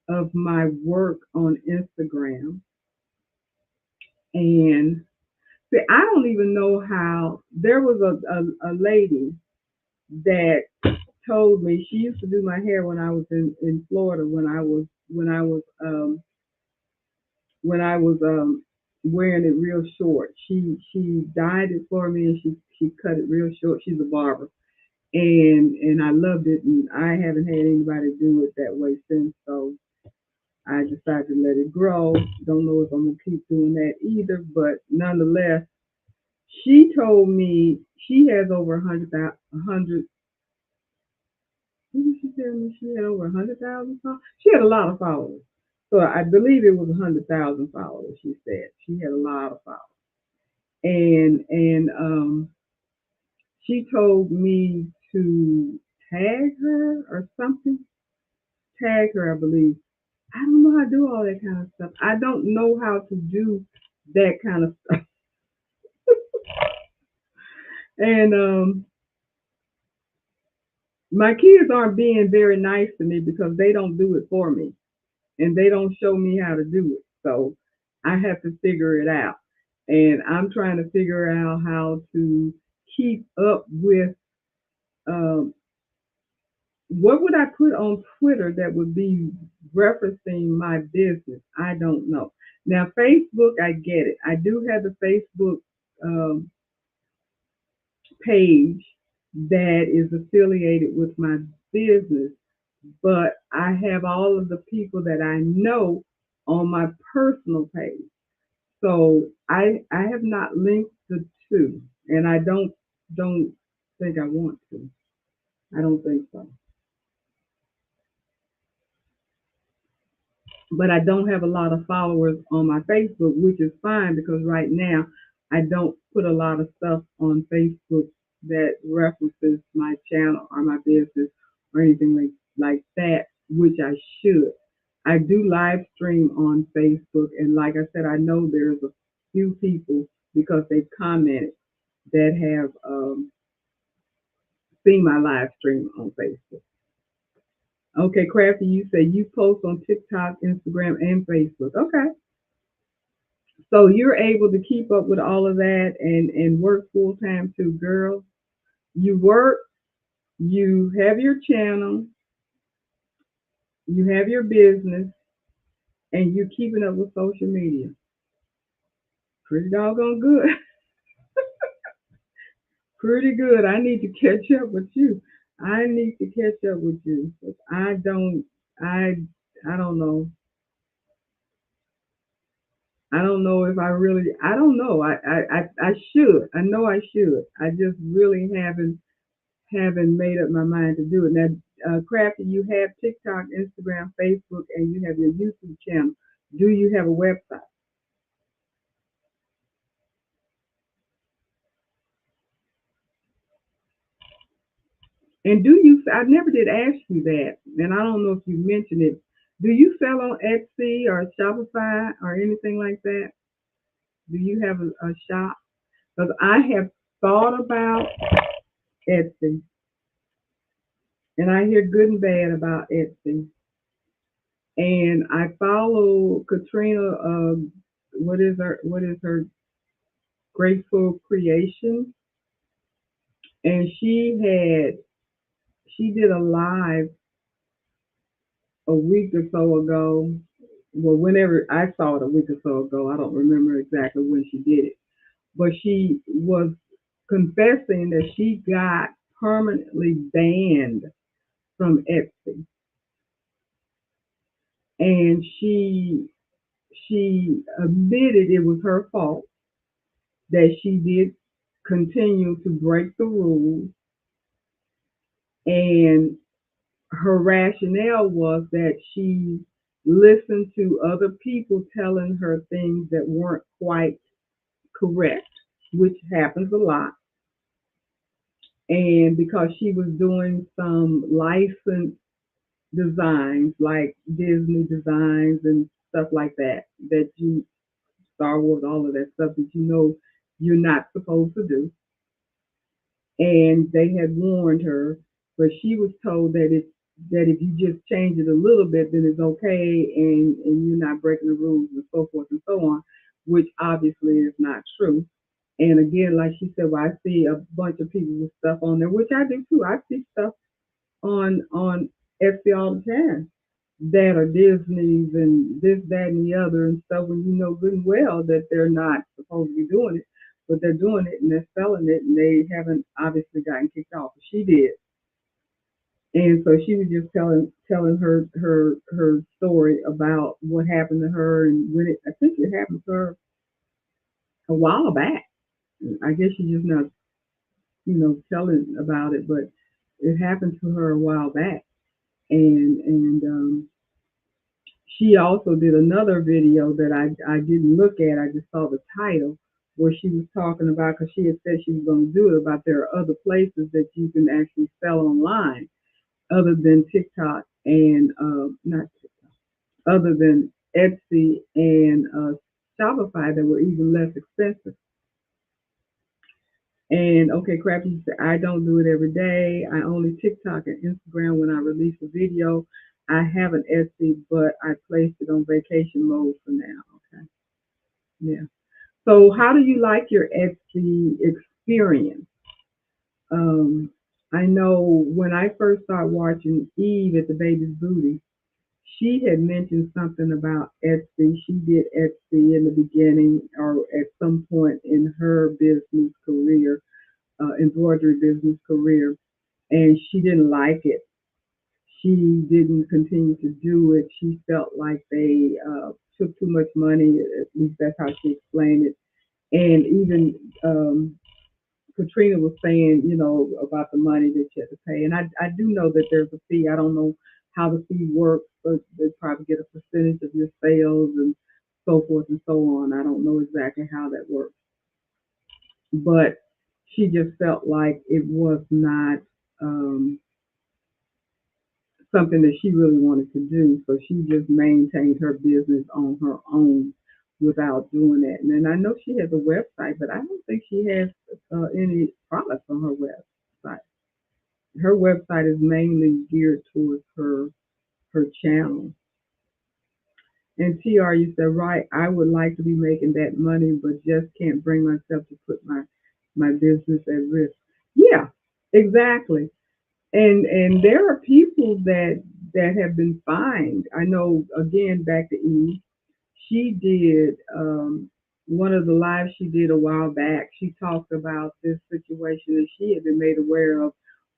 Speaker 1: of my work on Instagram. And see, I don't even know how. There was a lady that told me she used to do my hair when I was in Florida when I was wearing it real short. She dyed it for me and she cut it real short. She's a barber. And I loved it and I haven't had anybody do it that way since, so I decided to let it grow. Don't know if I'm gonna keep doing that either, but nonetheless, she told me she has over a hundred. What did she tell me? She had over 100,000 followers. She had a lot of followers. So I believe it was 100,000 followers. She said she had a lot of followers, and she told me to tag her or something. Tag her, I believe. I don't know how to do all that kind of stuff. I don't know how to do that kind of stuff. And my kids aren't being very nice to me because they don't do it for me and they don't show me how to do it. So I have to figure it out. And I'm trying to figure out how to keep up with um, what would I put on Twitter that would be referencing my business? I don't know. Now, Facebook, I get it. I do have the Facebook um, page that is affiliated with my business, but I have all of the people that I know on my personal page. So I have not linked the two, and I don't think I want to. I don't think so. but I don't have a lot of followers on my Facebook, which is fine because right now I don't put a lot of stuff on Facebook that references my channel or my business or anything like that, which I should. I do live stream on Facebook, and like I said, I know there's a few people because they've commented that have seen my live stream on Facebook. Okay, Crafty, you say you post on TikTok, Instagram, and Facebook. Okay. So you're able to keep up with all of that and work full time too, girl. You work, you have your channel, you have your business, and you're keeping up with social media. Pretty doggone good. Pretty good. I need to catch up with you. I need to catch up with you. I don't. I. I don't know. I don't know if I really. I don't know. I should. I know I should. I just really haven't made up my mind to do it. Now, Crafty, you have TikTok, Instagram, Facebook, and you have your YouTube channel. Do you have a website? And do you? I never did ask you that, and I don't know if you mentioned it. Do you sell on Etsy or Shopify or anything like that? Do you have a shop? Because I have thought about Etsy, and I hear good and bad about Etsy. And I follow Katrina. What is her Grateful Creation, and she did a live a week or so ago. Well, whenever I saw it a week or so ago, I don't remember exactly when she did it, but she was confessing that she got permanently banned from Etsy, and she admitted it was her fault that she did continue to break the rules, and her rationale was that she listened to other people telling her things that weren't quite correct, which happens a lot. And because she was doing some licensed designs like Disney designs and stuff like that, that you, Star Wars, all of that stuff that you know you're not supposed to do. And they had warned her, but she was told that if you just change it a little bit, then it's okay, and you're not breaking the rules and so forth and so on, which obviously is not true. And again, like she said, well, I see a bunch of people with stuff on there, which I do too. I see stuff on Etsy all the time that are Disney's and this, that, and the other and stuff when you know good and well that they're not supposed to be doing it, but they're doing it and they're selling it and they haven't obviously gotten kicked off. She did. And so she was just telling her story about what happened to her and when it I think it happened to her a while back. I guess she just not, telling about it, but it happened to her a while back. And she also did another video that I didn't look at. I just saw the title where she was talking about because she had said she was going to do it about there are other places that you can actually sell online other than TikTok and not other than Etsy and Shopify that were even less expensive. And okay, Crappy said, I don't do it every day. I only TikTok and Instagram when I release a video. I have an Etsy, but I placed it on vacation mode for now. Okay. Yeah. So how do you like your Etsy experience? Um, I know when I first started watching Eve at the Baby's Booty, she had mentioned something about Etsy. She did Etsy in the beginning or at some point in her business career, embroidery business career, and she didn't like it. She didn't continue to do it. She felt like they took too much money. At least that's how she explained it. And even Katrina was saying, about the money that you had to pay. And I do know that there's a fee. I don't know how the fee works, but they probably get a percentage of your sales and so forth and so on. I don't know exactly how that works, but she just felt like it was not um, something that she really wanted to do. So she just maintained her business on her own without doing that. And then I know she has a website, but I don't think she has any products on her website. Her website is mainly geared towards her channel. And TR, you said, right, I would like to be making that money, but just can't bring myself to put my business at risk. Yeah, exactly. And there are people that have been fined. I know, again, back to Eve, she did one of the lives she did a while back. She talked about this situation that she had been made aware of.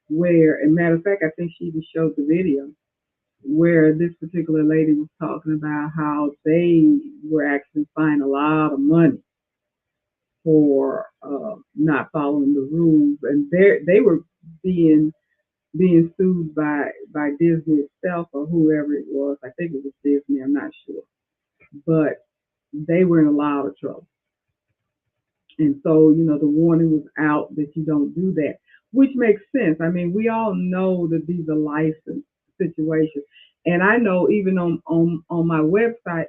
Speaker 1: Where, and matter of fact, I think she even showed the video where this particular lady was talking about how they were actually fined a lot of money for not following the rules, and they were being sued by Disney itself or whoever it was. I think it was Disney. I'm not sure, but they were in a lot of trouble. And so, the warning was out that you don't do that, which makes sense. I mean, we all know that these are licensed situations. And I know even on my website,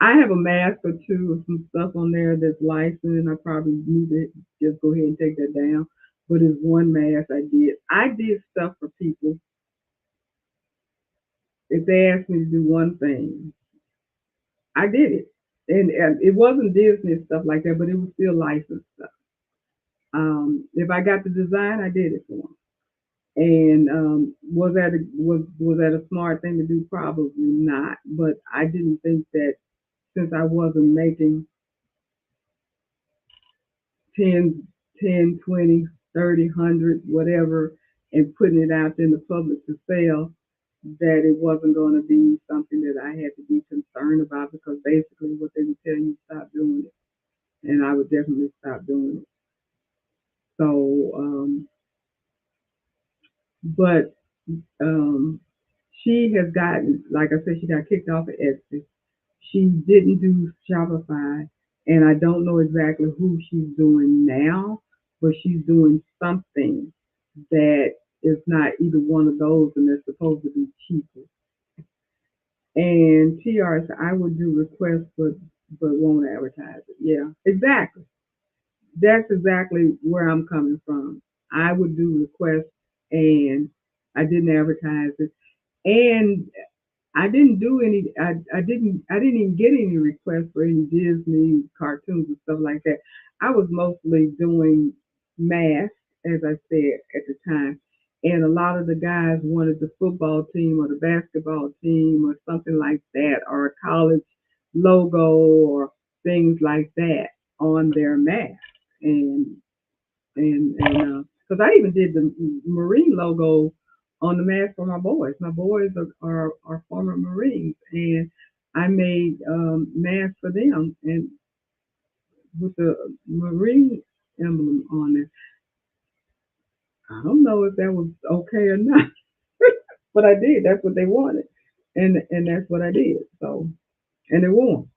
Speaker 1: I have a mask or two of some stuff on there that's licensed, and I probably need to just go ahead and take that down. But it's one mask I did. I did stuff for people if they asked me to do one thing, I did it. And it wasn't Disney stuff like that, but it was still licensed stuff. If I got the design, I did it for them. And was that a smart thing to do? Probably not. But I didn't think that since I wasn't making 10, 10, 20, 30, 100, whatever, and putting it out in the public to sell, that it wasn't going to be something that I had to be concerned about, because basically what they would tell you, stop doing it. And I would definitely stop doing it. So, but um, she has gotten, like I said, she got kicked off of Etsy. She didn't do Shopify, and I don't know exactly who she's doing now, but she's doing something that is not either one of those, and they're supposed to be cheaper. And TRS, I would do requests, but won't advertise it. Yeah, exactly. That's exactly where I'm coming from. I would do requests, and I didn't advertise it, and I didn't do any. I didn't even get any requests for any Disney cartoons and stuff like that. I was mostly doing math, as I said at the time, and a lot of the guys wanted the football team or the basketball team or something like that, or a college logo or things like that on their mask, and and because I even did the Marine logo on the mask for my boys. My boys are former Marines, and I made masks for them, and with the Marine emblem on it. I don't know if that was okay or not, but I did. That's what they wanted, and that's what I did. So, and it won.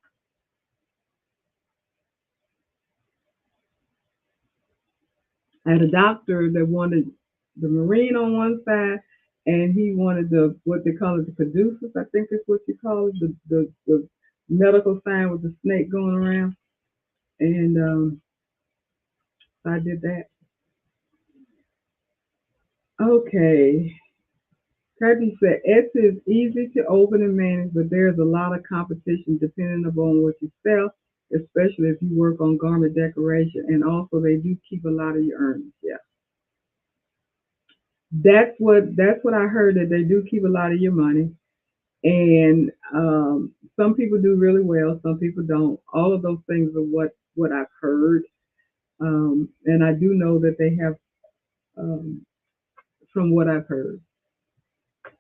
Speaker 1: I had a doctor that wanted the Marine on one side, and he wanted the what they call it, the caduceus, I think is what you call it, the medical sign with the snake going around. And so I did that. Okay. Kirby said Etsy is easy to open and manage, but there's a lot of competition depending upon what you sell, especially if you work on garment decoration. And also, they do keep a lot of your earnings. Yeah, that's what I heard, that they do keep a lot of your money. And some people do really well, some people don't. All of those things are what I've heard, and I do know that they have, um, from what I've heard,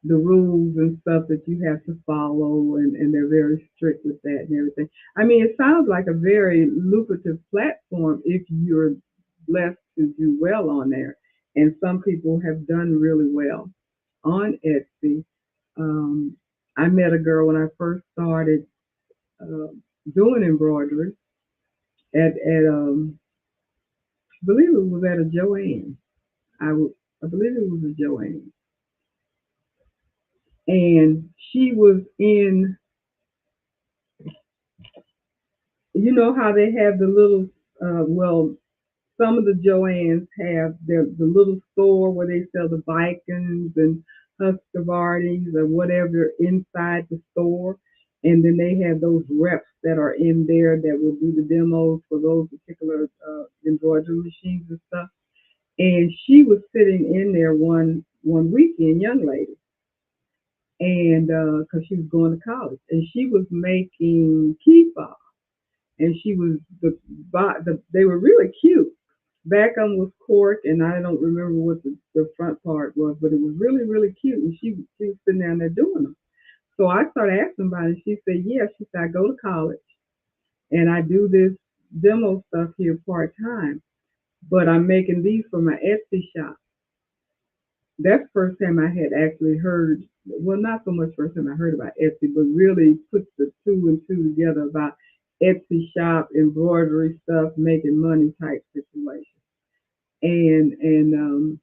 Speaker 1: the rules and stuff that you have to follow, and they're very strict with that and everything. I mean, it sounds like a very lucrative platform if you're blessed to do well on there, and some people have done really well on Etsy. Um, I met a girl when I first started uh, doing embroidery at I believe it was at a Joanne. I believe it was a Joanne, and she was in. You know how they have the little, well, some of the Joannes have the little store where they sell the Vikings and Husqvarnas or whatever inside the store, and then they have those reps that are in there that will do the demos for those particular embroidery machines and stuff. And she was sitting in there one weekend, young lady, and because she was going to college, and she was making key fobs, and she was they were really cute. Back on was cork, and I don't remember what the front part was, but it was really really cute, and she was sitting down there doing them. So I started asking about it. And she said, "Yeah." She said, "I go to college and I do this demo stuff here part time, but I'm making these for my Etsy shop." That's the first time I had actually heard. Well, not so much first time I heard about Etsy, but really put the two and two together about Etsy shop, embroidery stuff, making money type situation. And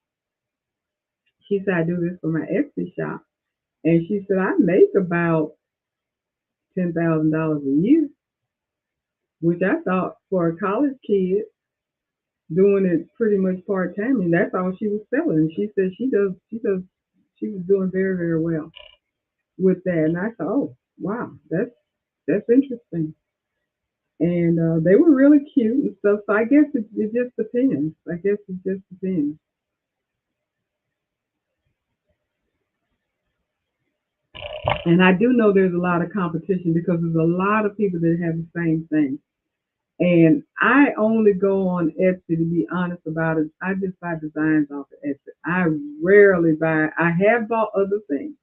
Speaker 1: she said, "I do this for my Etsy shop," and she said, "I make about $10,000 a year," which I thought for a college kid doing it pretty much part time, and that's all she was selling. And she said she was doing very very well with that. And I thought, "Oh wow, that's interesting." And they were really cute and stuff. So I guess it just depends. I guess it just depends. And I do know there's a lot of competition because there's a lot of people that have the same thing. And I only go on Etsy, to be honest about it. I just buy designs off of Etsy. I rarely buy. I have bought other things,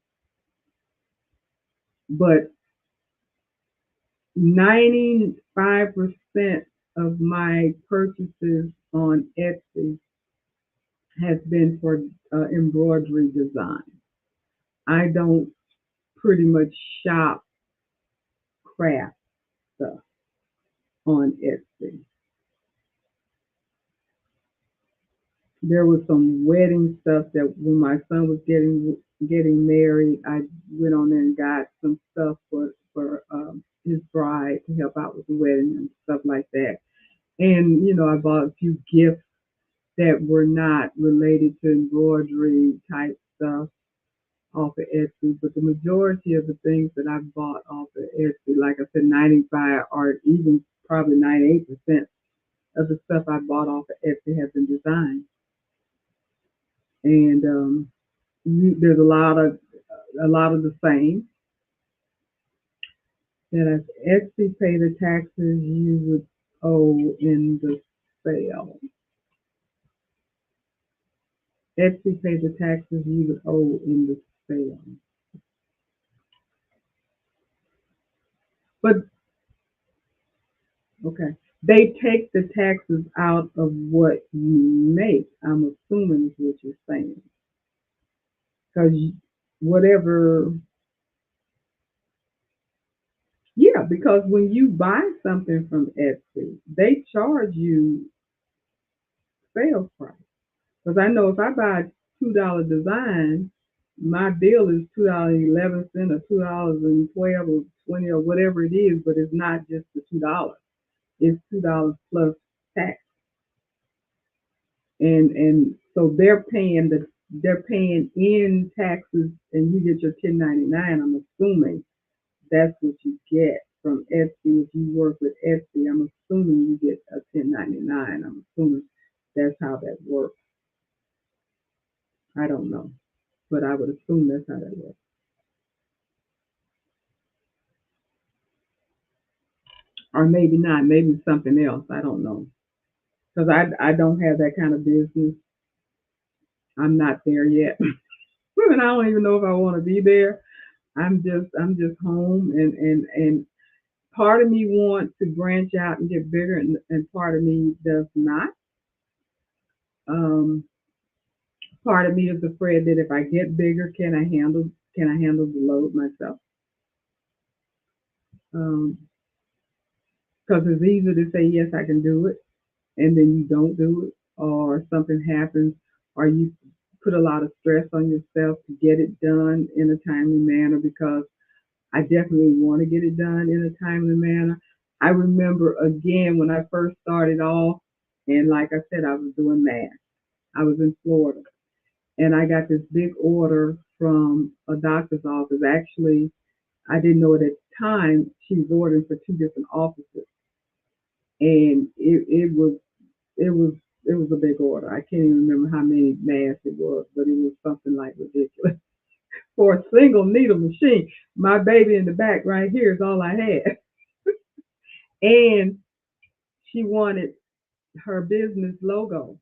Speaker 1: but 95% of my purchases on Etsy has been for embroidery design. I don't pretty much shop craft stuff on Etsy. There was some wedding stuff that when my son was getting married, I went on there and got some stuff for his bride to help out with the wedding and stuff like that. And I bought a few gifts that were not related to embroidery type stuff off of Etsy, but the majority of the things that I bought off of Etsy, like I said, 95 or even probably 98% of the stuff I bought off of Etsy has been designed. And there's a lot of the same. That as Etsy pay the taxes you would owe in the sale. Etsy pay the taxes you would owe in the sale. But okay, they take the taxes out of what you make. I'm assuming is what you're saying, because whatever, yeah, because when you buy something from Etsy, they charge you sales price. Because I know if I buy a $2 design, my bill is $2.11 or $2.12 or 20 or whatever it is, but it's not just the $2. It's $2 plus tax. And so they're paying in taxes and you get your 1099. I'm assuming that's what you get from Etsy. If you work with Etsy, I'm assuming you get a 1099. I'm assuming that's how that works. I don't know, but I would assume that's how that works. Or maybe not. Maybe something else. I don't know because I don't have that kind of business. I'm not there yet, and I don't even know if I want to be there. I'm just home, and part of me wants to branch out and get bigger, and part of me does not. Um, Part of me is afraid that if I get bigger, can I handle the load myself? Because it's easy to say yes, I can do it, and then you don't do it, or something happens, or you put a lot of stress on yourself to get it done in a timely manner. Because I definitely want to get it done in a timely manner. I remember again when I first started off, and like I said, I was doing math. I was in Florida, and I got this big order from a doctor's office. Actually, I didn't know it at the time. She was ordering for two different offices, and it was it was a big order. I can't even remember how many masks it was, but it was something like ridiculous for a single needle machine. My baby in the back right here is all I had, and she wanted her business logo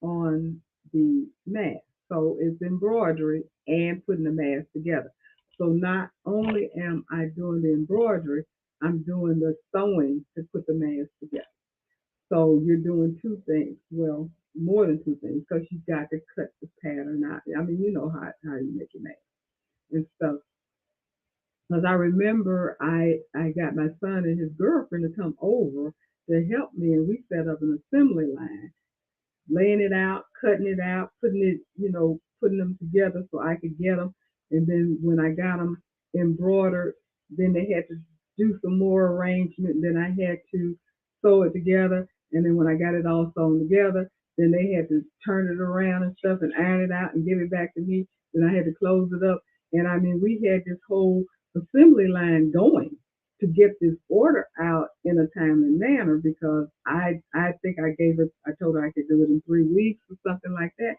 Speaker 1: on the mask. So it's embroidery and putting the mask together. So not only am I doing the embroidery, I'm doing the sewing to put the mask together. So you're doing two things. Well, more than two things, because you got to cut the pattern out. I mean, you know how you make your mask and stuff. Because I remember I got my son and his girlfriend to come over to help me, and we set up an assembly line, laying it out, cutting it out, putting them together so I could get them. And then when I got them embroidered, then they had to do some more arrangement. Then I had to sew it together. And then when I got it all sewn together, then they had to turn it around and stuff and iron it out and give it back to me. Then I had to close it up. And I mean, we had this whole assembly line going to get this order out in a timely manner, because I think I told her I could do it in 3 weeks or something like that,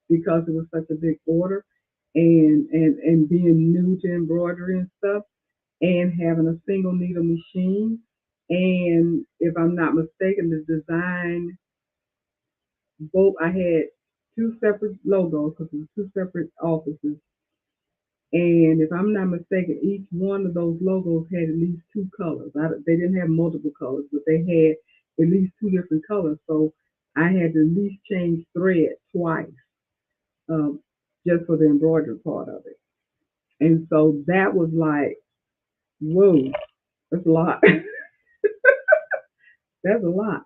Speaker 1: because it was such a big order, and being new to embroidery and stuff, and having a single needle machine, and if I'm not mistaken, the design, both, I had two separate logos because it was two separate offices, and if I'm not mistaken, each one of those logos had at least two colors. They didn't have multiple colors, but they had at least two different colors. So I had to at least change thread twice, um, just for the embroidery part of it. And so that was like, whoa, that's a lot. That's a lot.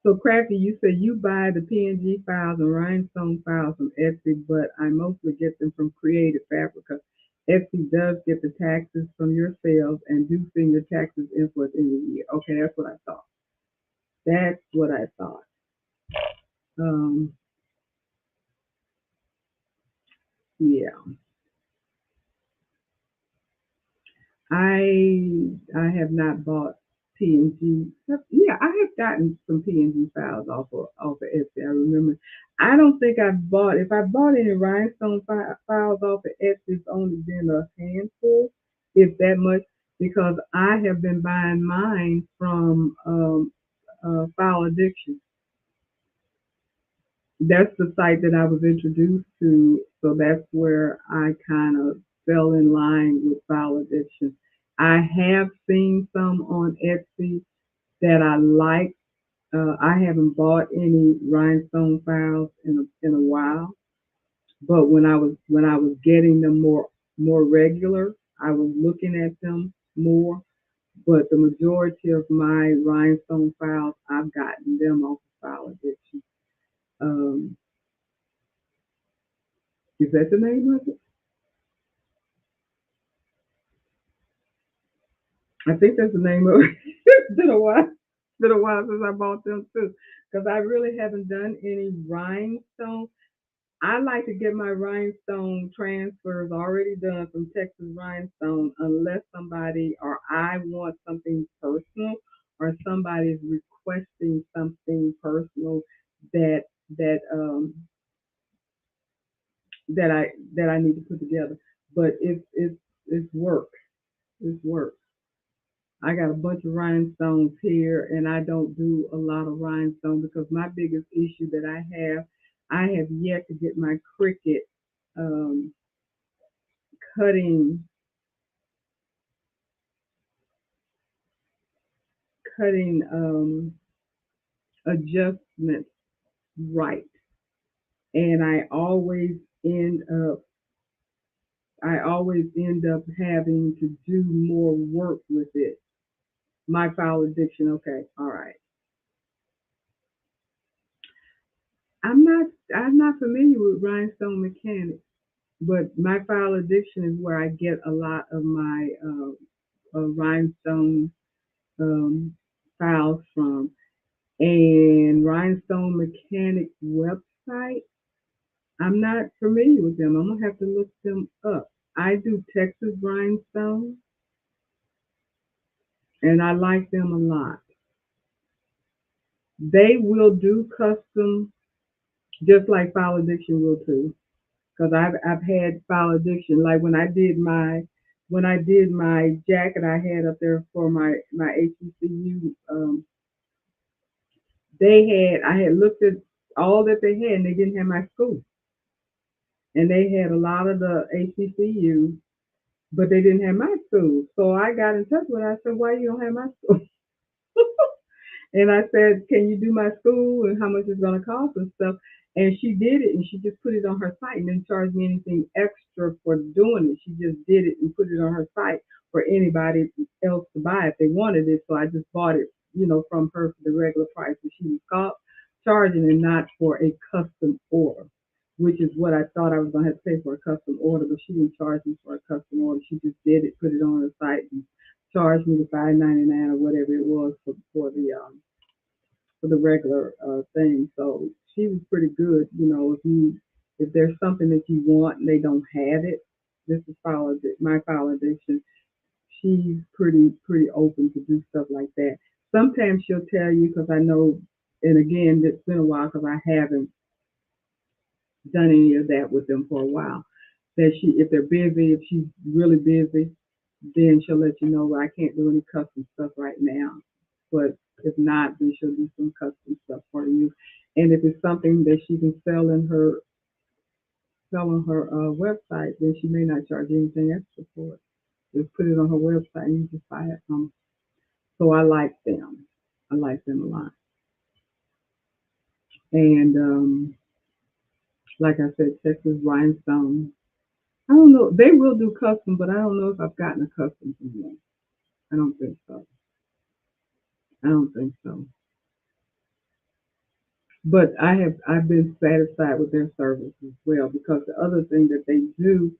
Speaker 1: So, Crafty, you said you buy the PNG files and rhinestone files from Etsy, but I mostly get them from Creative Fabrica. Etsy does get the taxes from your sales and do send your taxes in for the end of the year. Okay, that's what I thought. That's what I thought. Um, yeah, I have not bought PNG. Yeah, I have gotten some PNG files off of Etsy. I remember. I don't think I've bought. If I bought any rhinestone files off of Etsy, it's only been a handful, if that much, because I have been buying mine from File Addiction. That's the site that I was introduced to, so that's where I kind of fell in line with File Addiction. I have seen some on Etsy that I like. I haven't bought any rhinestone files in a while, but when I was getting them more regular, I was looking at them more. But the majority of my rhinestone files, I've gotten them off of File Addiction. Um, is that the name of it? I think that's the name of it. It's been a while. It's been a while since I bought them too, because I really haven't done any rhinestone. I like to get my rhinestone transfers already done from Texas Rhinestone, unless somebody or I want something personal, or somebody's requesting something personal that that um that I need to put together. But it's work. It's work. I got a bunch of rhinestones here, and I don't do a lot of rhinestone because my biggest issue that I have yet to get my Cricut um, cutting cutting adjustments right. and end up I always end up having to do more work with it. My file addiction. Okay, all right. I'm not familiar with rhinestone mechanics, but my file addiction is where I get a lot of my rhinestone um, files from. And rhinestone mechanics website, I'm not familiar with them. I'm gonna have to look them up. I do Texas rhinestone, and I like them a lot. They will do custom, just like file addiction will too. Because I've had file addiction. Like when I did my jacket I had up there for my HBCU, I had looked at all that they had, and they didn't have my school, and they had a lot of the HBCU, but they didn't have my school. So I got in touch with her. I said, "Why you don't have my school?" And I said, "Can you do my school and how much it's going to cost and stuff?" And she did it, and she just put it on her site and didn't charge me anything extra for doing it. She just did it and put it on her site for anybody else to buy if they wanted it. So I just bought it, from her for the regular price that she was charging, and not for a custom order, which is what I thought I was going to have to pay for a custom order. But she didn't charge me for a custom order. She just did it, put it on her site, and charged me the $5.99 or whatever it was for the regular thing. So she was pretty good. If there's something that you want and they don't have it, this is my file addiction. She's pretty open to do stuff like that. Sometimes she'll tell you because I know, and again, it's been a while because I haven't done any of that with them for a while. That if they're busy, if she's really busy, then she'll let you know, well, I can't do any custom stuff right now. But if not, then she'll do some custom stuff for you. And if it's something that she can sell on her website, then she may not charge anything extra for it. Just put it on her website and you just buy it from her. So I like them. I like them a lot. And like I said, Texas Rhinestone. I don't know. They will do custom, but I don't know if I've gotten a custom from them. I don't think so. I don't think so. But I've been satisfied with their service as well because the other thing that they do,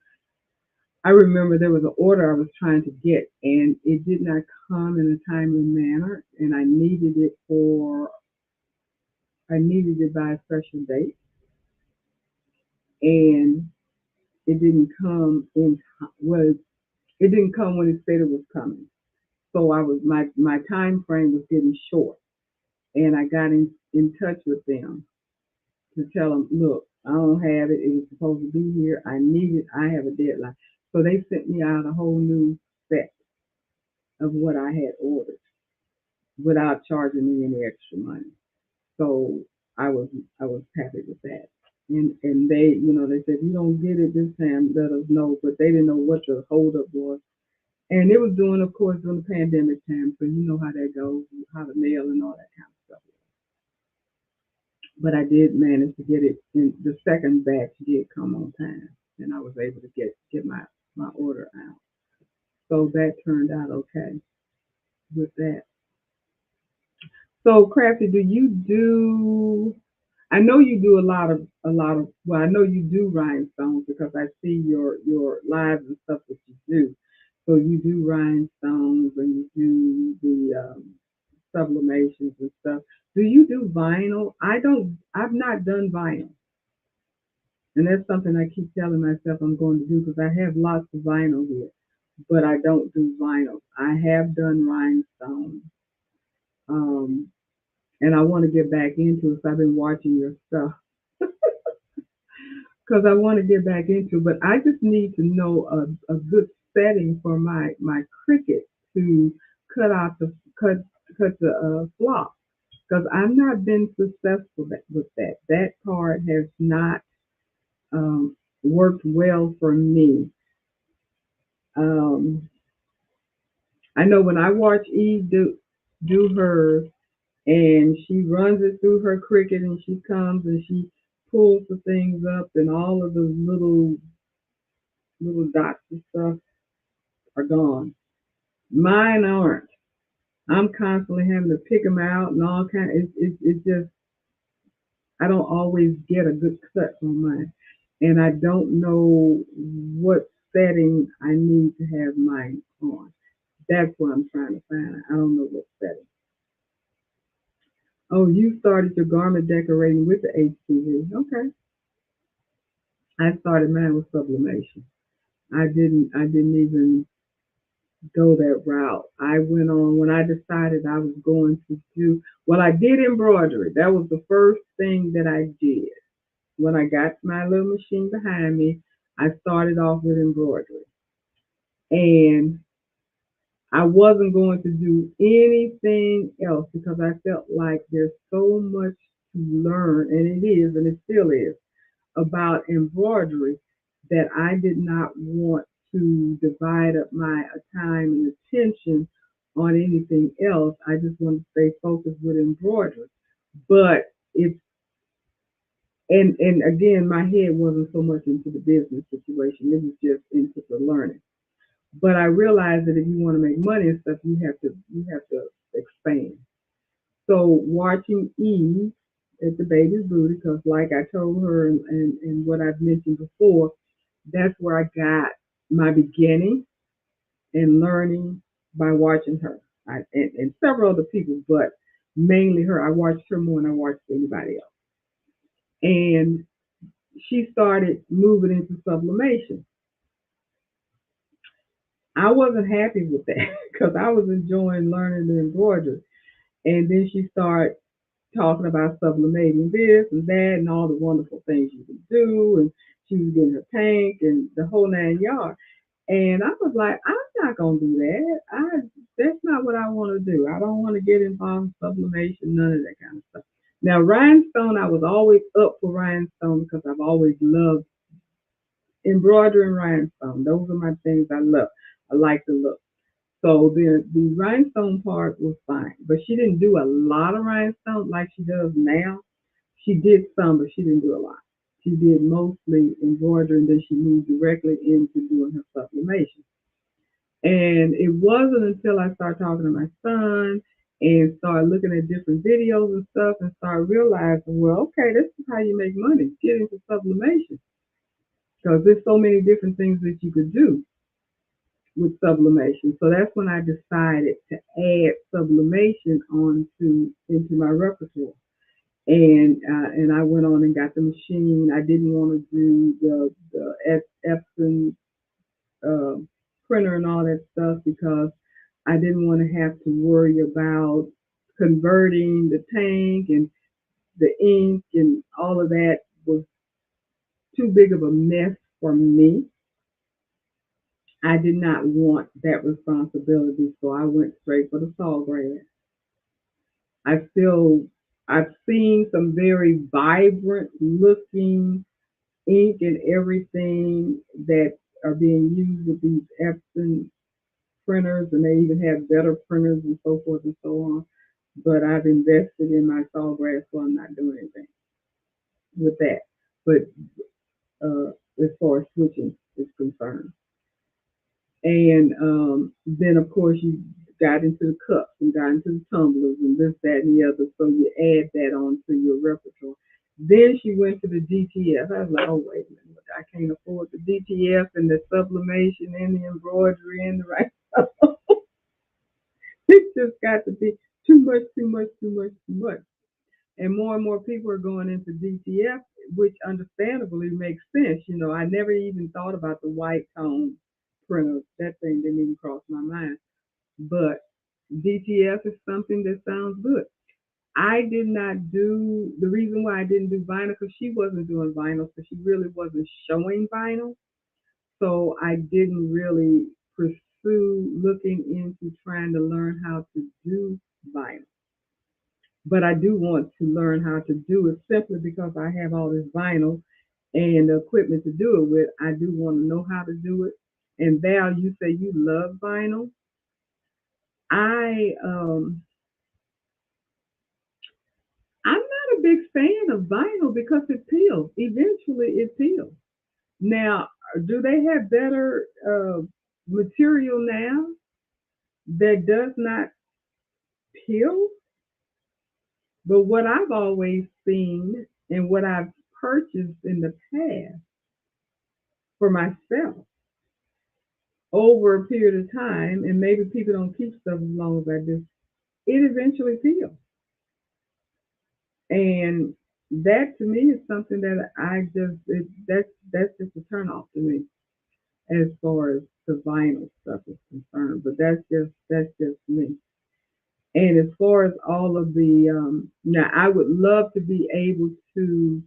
Speaker 1: I remember there was an order I was trying to get and it did not come in a timely manner, and I needed it by a special date, and it didn't come in was it didn't come when it said it was coming. So my time frame was getting short, and I got in touch with them to tell them, look, I don't have it. It was supposed to be here. I need it. I have a deadline. So they sent me out a whole new set of what I had ordered without charging me any extra money. So I was I was happy with that. And they said, you don't get it this time, let us know. But they didn't know what the holdup was. And it was of course, during the pandemic time. So you know how that goes, how the mail and all that kind of stuff. But I did manage to get it in the second batch did come on time, and I was able to get my order out. So that turned out okay with that. So Crafty, do you do? I know you do a lot of. Well, I know you do rhinestones because I see your lives and stuff that you do. So you do rhinestones and you do the sublimations and stuff. Do you do vinyl? I don't. I've not done vinyl. And that's something I keep telling myself I'm going to do because I have lots of vinyl here, but I don't do vinyl. I have done rhinestone, um, and I want to get back into it. So I've been watching your stuff because I want to get back into it. But I just need to know a good setting for my cricket to cut out the cut the flop because I've not been successful with that. That part has not worked well for me. Um, I know when I watch Eve do hers, and she runs it through her cricket, and she comes and she pulls the things up, and all of the little dots and stuff are gone. Mine aren't. I'm constantly having to pick them out and all kind. It's just I don't always get a good cut on mine, and I don't know what setting I need to have mine on. That's what I'm trying to find. I don't know what setting. Oh, you started your garment decorating with the HTV. Okay. I started mine with sublimation. I didn't even go that route. I went on when I decided I was going to do well, I did embroidery. That was the first thing that I did. When I got my little machine behind me, I started off with embroidery. And I wasn't going to do anything else because I felt like there's so much to learn, and it is, and it still is, about embroidery that I did not want to divide up my time and attention on anything else. I just wanted to stay focused with embroidery. But it's and again, my head wasn't so much into the business situation; it was just into the learning. But I realized that if you want to make money and stuff, you have to expand. So watching Eve at the baby's booty, because like I told her and what I've mentioned before, that's where I got my beginning and learning by watching her. And several other people, but mainly her. I watched her more than I watched anybody else. And she started moving into sublimation. I wasn't happy with that because I was enjoying learning the embroidery. And then she started talking about sublimating this and that and all the wonderful things you can do. And she was getting her tank and the whole 9 yards. And I was like, I'm not gonna do that. That's not what I want to do. I don't want to get involved in sublimation, none of that kind of stuff. Now rhinestone, I was always up for rhinestone because I've always loved embroidery and rhinestone. Those are my things I love. I like the look. So the rhinestone part was fine, but she didn't do a lot of rhinestone like she does now. She did some, but she didn't do a lot. She did mostly embroidery, and then she moved directly into doing her sublimation. And it wasn't until I started talking to my son and started looking at different videos and stuff and started realizing, well, okay, this is how you make money. Get into sublimation because there's so many different things that you could do with sublimation. So that's when I decided to add sublimation onto into my repertoire. And I went on and got the machine. I didn't want to do the Epson uh, printer and all that stuff because I didn't want to have to worry about converting the tank and the ink and all of that was too big of a mess for me. I did not want that responsibility, so I went straight for the sawgrass. I still, I've seen some very vibrant looking ink and everything that are being used with these Epson printers, and they even have better printers and so forth and so on. But I've invested in my sawgrass, so I'm not doing anything with that. But as far as switching is concerned, and then of course you got into the cups and got into the tumblers and this, that, and the other. So you add that onto your repertoire. Then she went to the DTF. I was like, oh wait a minute, I can't afford the DTF and the sublimation and the embroidery and the right stuff. It just got to be too much, too much, too much, too much. And more people are going into DTF, which understandably makes sense. You know, I never even thought about the white tone printer. That thing didn't even cross my mind. But DTF is something that sounds good. I did not do the reason why I didn't do vinyl because she wasn't doing vinyl, so she really wasn't showing vinyl. So I didn't really pursue looking into trying to learn how to do vinyl. But I do want to learn how to do it simply because I have all this vinyl and the equipment to do it with. I do want to know how to do it. And Val, you say you love vinyl. I I'm not a big fan of vinyl because it peels. Eventually, it peels. Now, do they have better material now that does not peel? But what I've always seen and what I've purchased in the past for myself over a period of time, and maybe people don't keep stuff as long as I do, it eventually peels. And that to me is something that that's just a turn off to me as far as the vinyl stuff is concerned. But that's just me. And as far as all of the now, I would love to be able to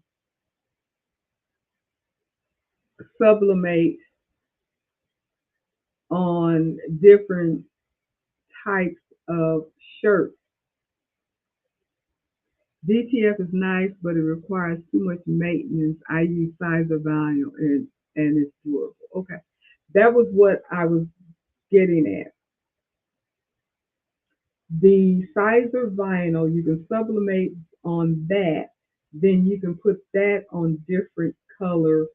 Speaker 1: sublimate on different types of shirts. DTF is nice, but it requires too much maintenance. I use sizer vinyl and it's durable. Okay, that was what I was getting at. The sizer vinyl, you can sublimate on that, then you can put that on different color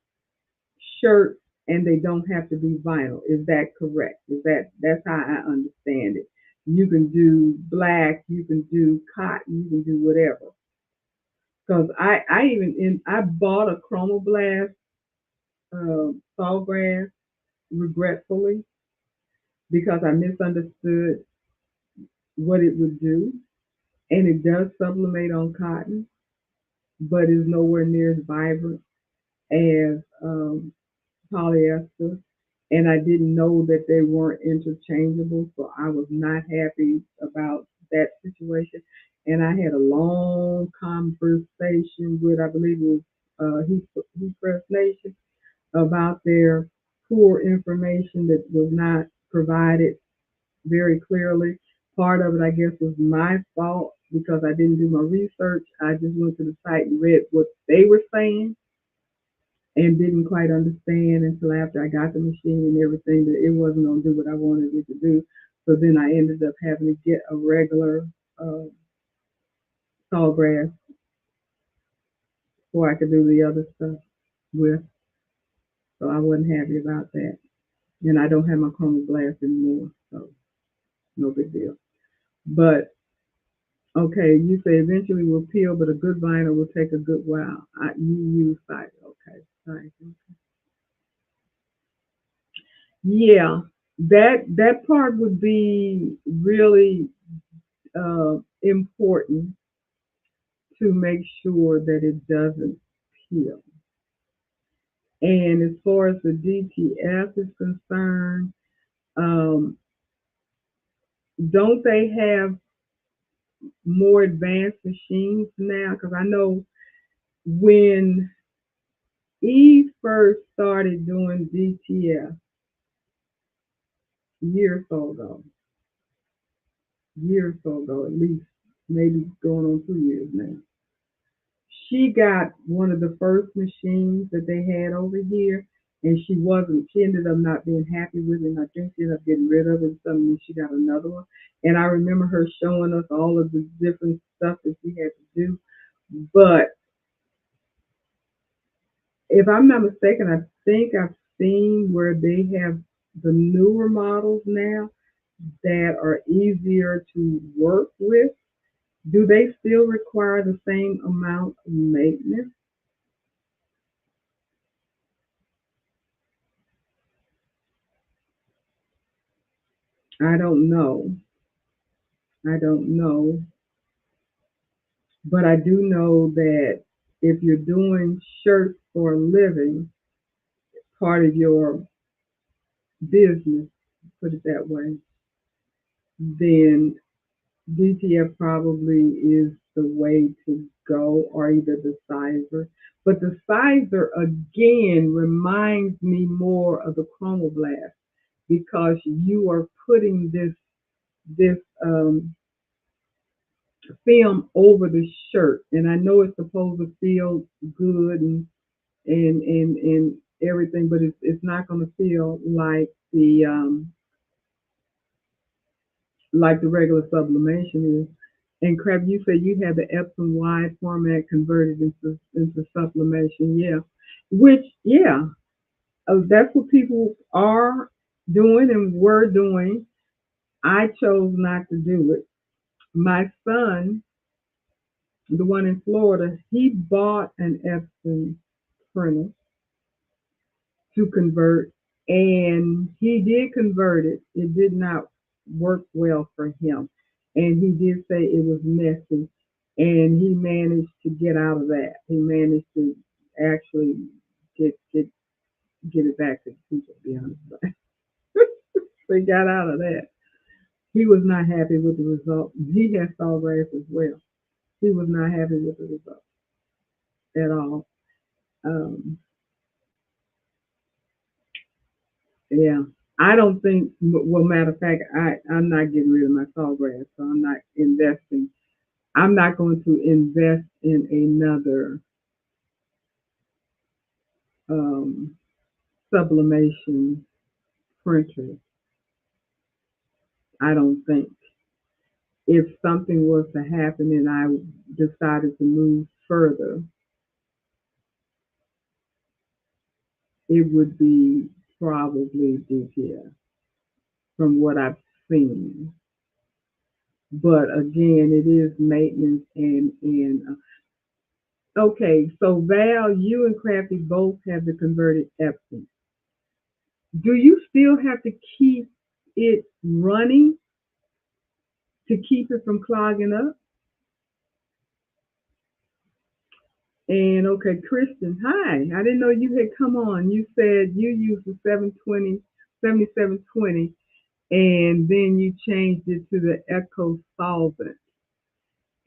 Speaker 1: shirts, and they don't have to be vinyl. Is that correct? That's how I understand it? You can do black, you can do cotton, you can do whatever. Because I bought a chromoblast sawgrass regretfully because I misunderstood what it would do, and it does sublimate on cotton, but is nowhere near as vibrant as polyester. And I didn't know that they weren't interchangeable, so I was not happy about that situation. And I had a long conversation with, I believe it was He First Nation, about their poor information that was not provided very clearly. Part of it, I guess, was my fault because I didn't do my research. I just went to the site and read what they were saying and didn't quite understand until after I got the machine and everything that it wasn't going to do what I wanted it to do. So then I ended up having to get a regular uh, sawgrass before I could do the other stuff with. So I wasn't happy about that. And I don't have my chroma blast anymore, so no big deal. But okay, you say eventually will peel, but a good vinyl will take a good while. You use cider, okay? Right. Yeah, that part would be really important to make sure that it doesn't peel. And as far as the DTF is concerned, um, don't they have more advanced machines now? Because I know when Eve first started doing DTF years or so ago, years or so ago, at least maybe going on 2 years now. She got one of the first machines that they had over here, and she ended up not being happy with it. And I think she ended up getting rid of it. And she got another one. And I remember her showing us all of the different stuff that she had to do. But if I'm not mistaken, I think I've seen where they have the newer models now that are easier to work with. Do they still require the same amount of maintenance? I don't know. I don't know. But I do know that if you're doing shirts for a living, part of your business, put it that way, then DTF probably is the way to go, or either the sizer. But the sizer again reminds me more of the chromoblast because you are putting this film over the shirt, and I know it's supposed to feel good and everything, but it's not going to feel like the regular sublimation is. And Crab, you said you had the Epson wide format converted into sublimation. Yeah, which yeah, that's what people are doing and were doing. I chose not to do it. My son, the one in Florida, he bought an Epson printer to convert, and he did convert it. It did not work well for him, and he did say it was messy, and he managed to get out of that. He managed to actually get it back to people. To be honest, so he got out of that. He was not happy with the result. He had sawgrass as well. He was not happy with the result at all. Um, Yeah, I don't think. Well, matter of fact, I'm not getting rid of my sawgrass, so I'm not investing. I'm not going to invest in another um, sublimation printer. I don't think. If something was to happen and I decided to move further, it would be probably DPS from what I've seen. But again, it is maintenance and okay, so Val, you and Crafty both have the converted Epson. Do you still have to keep it running to keep it from clogging up? And okay, Kristen, hi. I didn't know you had come on. You said you used the 720, 7720, and then you changed it to the Echo Solvent.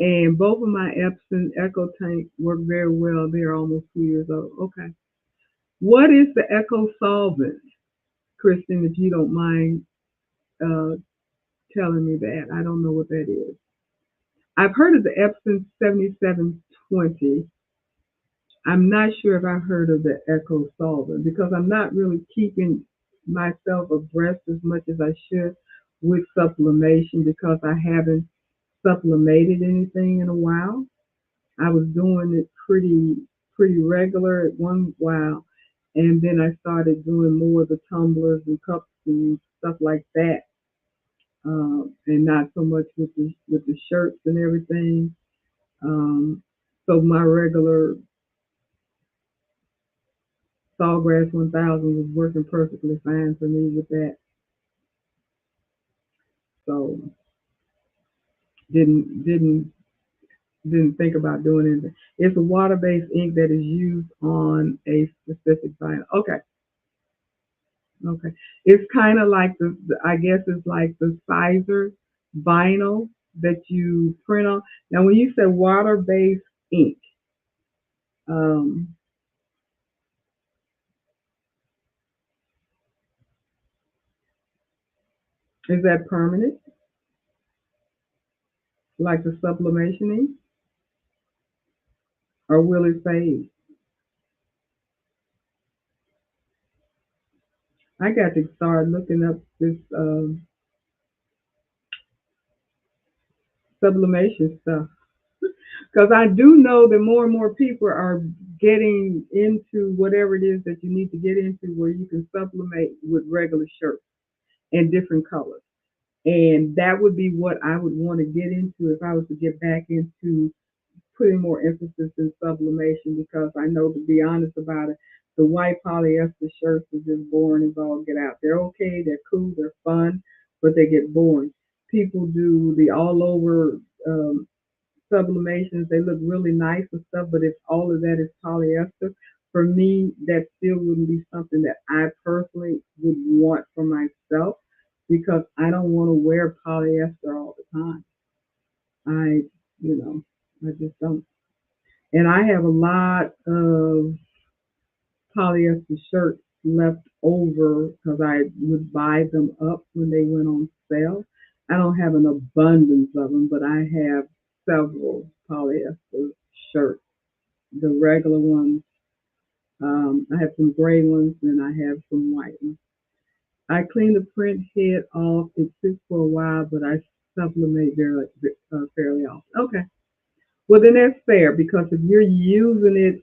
Speaker 1: And both of my Epson Echo tanks work very well. They're almost 2 years old. Okay. What is the Echo Solvent, Kristen, if you don't mind uh, telling me that. I don't know what that is. I've heard of the Epson 7720. I'm not sure if I've heard of the Echo Solver because I'm not really keeping myself abreast as much as I should with sublimation because I haven't sublimated anything in a while. I was doing it pretty regular at one while, and then I started doing more of the tumblers and cups and stuff like that, and not so much with the shirts and everything. So my regular Sawgrass 1000 was working perfectly fine for me with that. So didn't didn't think about doing anything. It's a water-based ink that is used on a specific vinyl. Okay, okay. It's kind of like I guess it's like the sizer vinyl that you print on. Now, when you say water-based ink, um, is that permanent, like the sublimation ink, or will it fade? I got to start looking up this sublimation stuff because I do know that more and more people are getting into whatever it is that you need to get into where you can sublimate with regular shirts and different colors. And that would be what I would want to get into if I was to get back into putting more emphasis in sublimation because I know, to be honest about it, the white polyester shirts are just boring as all get out. They're okay, they're cool, they're fun, but they get boring. People do the all over sublimations. They look really nice and stuff, but if all of that is polyester, for me, that still wouldn't be something that I personally would want for myself because I don't want to wear polyester all the time. I, you know, I just don't. And I have a lot of polyester shirts left over because I would buy them up when they went on sale. I don't have an abundance of them, but I have several polyester shirts. The regular ones, I have some gray ones and I have some white ones. I cleaned the print head off. It sits for a while, but I sublimate fairly often. Okay. Well, then that's fair because if you're using it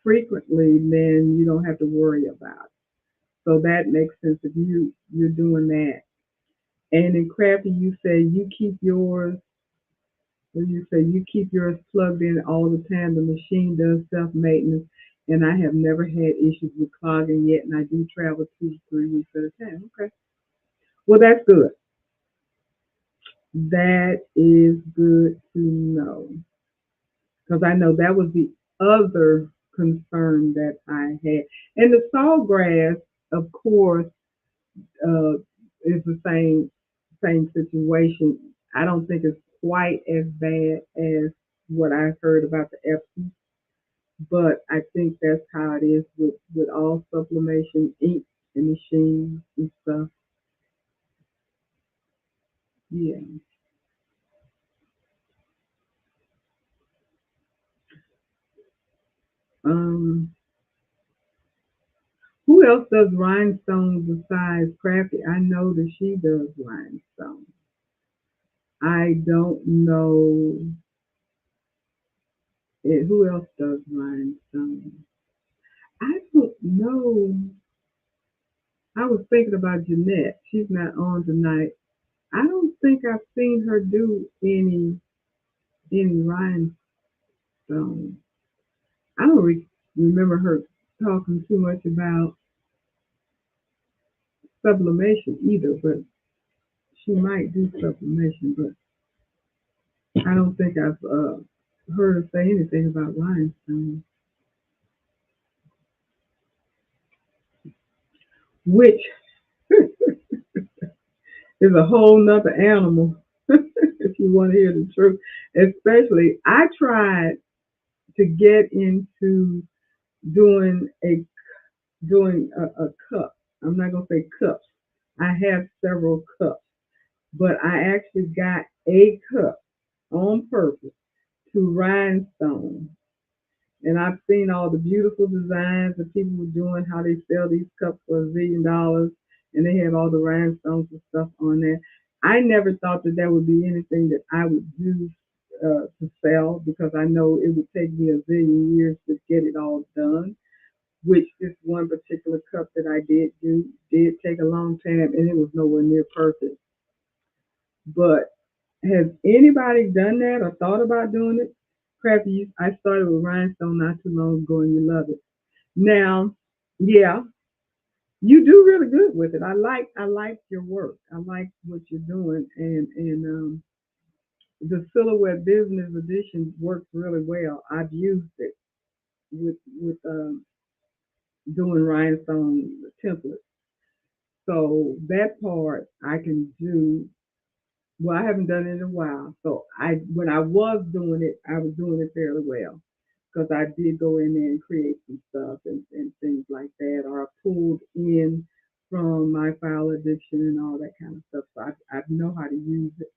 Speaker 1: frequently, then you don't have to worry about it. So that makes sense if you're doing that. And in crafty, you say you keep yours. When you say you keep yours plugged in all the time, the machine does self maintenance, and I have never had issues with clogging yet, and I do travel 2 to 3 weeks at a time. Okay, well that's good. That is good to know because I know that was the other concern that I had, and the sawgrass, of course, uh, is the same situation. I don't think it's quite as bad as what I heard about the Epsom, but I think that's how it is with all sublimation ink and machines and stuff. Yeah. Um. Who else does rhinestones besides Crafty? I know that she does rhinestones. I don't know who else does rhinestones. I don't know. I was thinking about Jeanette. She's not on tonight. I don't think I've seen her do any rhinestones. I don't remember her talking too much about sublimation either, but she might do sublimation, but I don't think I've heard her say anything about rhinestones, which is a whole nother animal if you want to hear the truth. Especially, I tried to get into doing a cup. I'm not gonna say cups. I have several cups, but I actually got a cup on purpose to rhinestone. And I've seen all the beautiful designs that people were doing, how they sell these cups for $1 zillion, and they have all the rhinestones and stuff on there. I never thought that that would be anything that I would do to sell because I know it would take me a 1 zillion years to get it all done. Which this one particular cup that I did do did take a long time, and it was nowhere near perfect. But has anybody done that or thought about doing it? Crappy, I started with rhinestone not too long ago, and you love it. Now, yeah, you do really good with it. I like your work. I like what you're doing, and the Silhouette Business Edition works really well. I've used it with doing rhinestone templates. So that part I can do. Well, I haven't done it in a while. So I when I was doing it, I was doing it fairly well because I did go in there and create some stuff and things like that, or I pulled in from my file addiction and all that kind of stuff. So I know how to use it.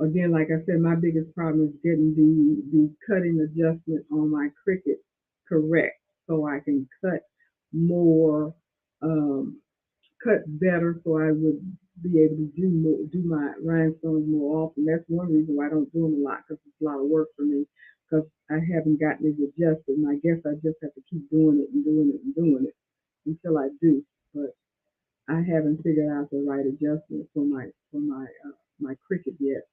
Speaker 1: Again, like I said, my biggest problem is getting the cutting adjustment on my Cricut correct, so I can more, um, cut better, so I would be able to do my rhinestones more often. That's one reason why I don't do them a lot because it's a lot of work for me because I haven't gotten it adjusted, and I guess I just have to keep doing it and doing it and doing it until I do. But I haven't figured out the right adjustment for my Cricut yet.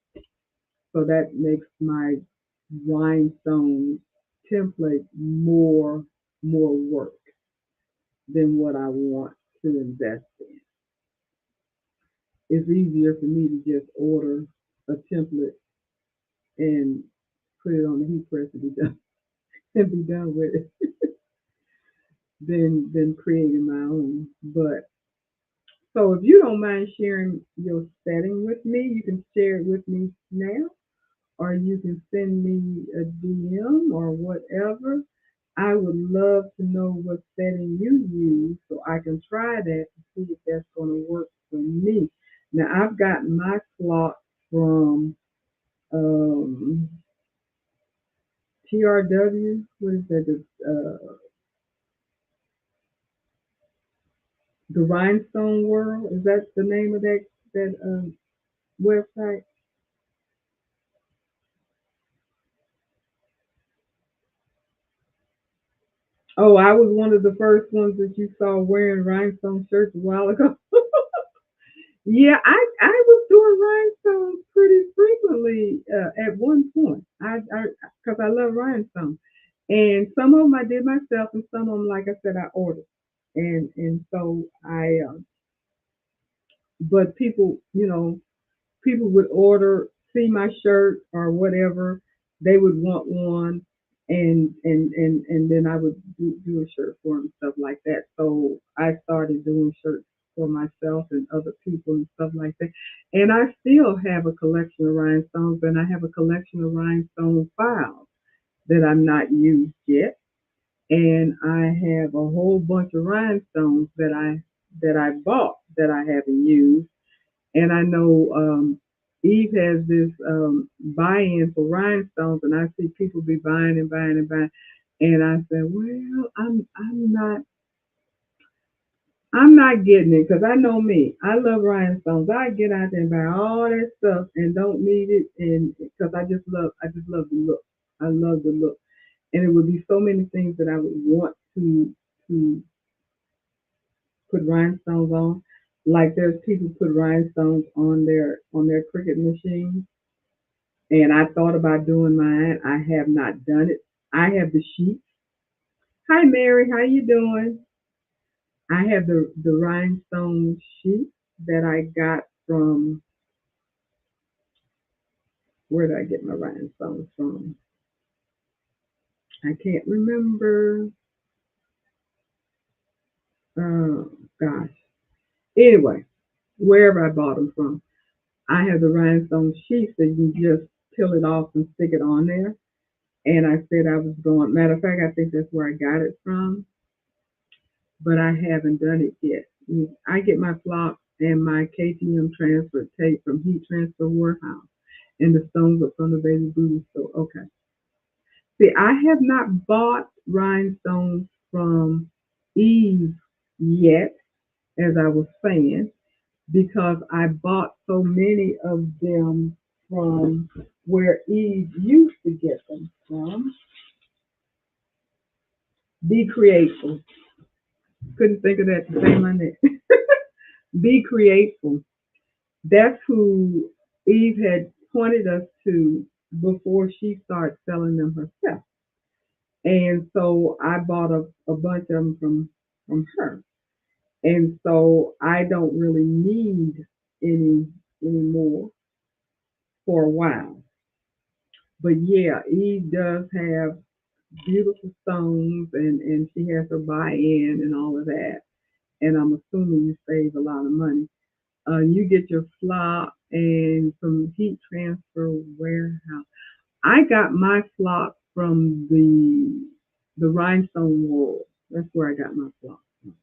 Speaker 1: So that makes my rhinestone template more work than what I want to invest in. It's easier for me to just order a template and put it on the heat press and be done and be done with it than creating my own. But so if you don't mind sharing your setting with me, you can share it with me now, or you can send me a DM or whatever. I would love to know what setting you use so I can try that to see if that's going to work for me. Now I've gotten my clock from um, TRW. What is that? The Rhinestone World. Is that the name of that that website? Oh, I was one of the first ones that you saw wearing rhinestone shirts a while ago. Yeah, I was doing rhinestones pretty frequently at one point. I because I love rhinestones, and some of them I did myself, and some of them, like I said, I ordered, and so but people, people would order, see my shirt or whatever, they would want one, and then I would do a shirt for them, stuff like that. So I started doing shirts for myself and other people and stuff like that. And I still have a collection of rhinestones, and I have a collection of rhinestone files that I'm not used yet. And I have a whole bunch of rhinestones that I bought that I haven't used, and I know Eve has this buy-in for rhinestones, and I see people be buying and buying and buying. And I said, well, I'm not getting it because I know me. I love rhinestones. I get out there and buy all that stuff and don't need it, and because I just love the look. I love the look, and it would be so many things that I would want to put rhinestones on. Like there's people put rhinestones on their cricket machines, and I thought about doing mine. I have not done it. I have the sheets. Hi Mary, how you doing? I have the rhinestone sheets that I got from, where did I get my rhinestones from? I can't remember. Oh gosh. Anyway, wherever I bought them from, I have the rhinestone sheets that you just peel it off and stick it on there. And I said I was going. Matter of fact, I think that's where I got it from, but I haven't done it yet. I get my flock and my KTM transfer tape from Heat Transfer Warehouse, and the stones are from the Baby Booty store. Okay. See, I have not bought rhinestones from Eve yet, as I was saying, because I bought so many of them from where Eve used to get them from. Be creative. Couldn't think of that to say my name. Be creative. That's who Eve had pointed us to before she started selling them herself. And so I bought a bunch of them from her. And so I don't really need any anymore for a while. But yeah, Eve does have beautiful stones, and she has her buy-in and all of that. And I'm assuming you save a lot of money. You get your flock and from Heat Transfer Warehouse. I got my flock from the Rhinestone World. That's where I got my flock from.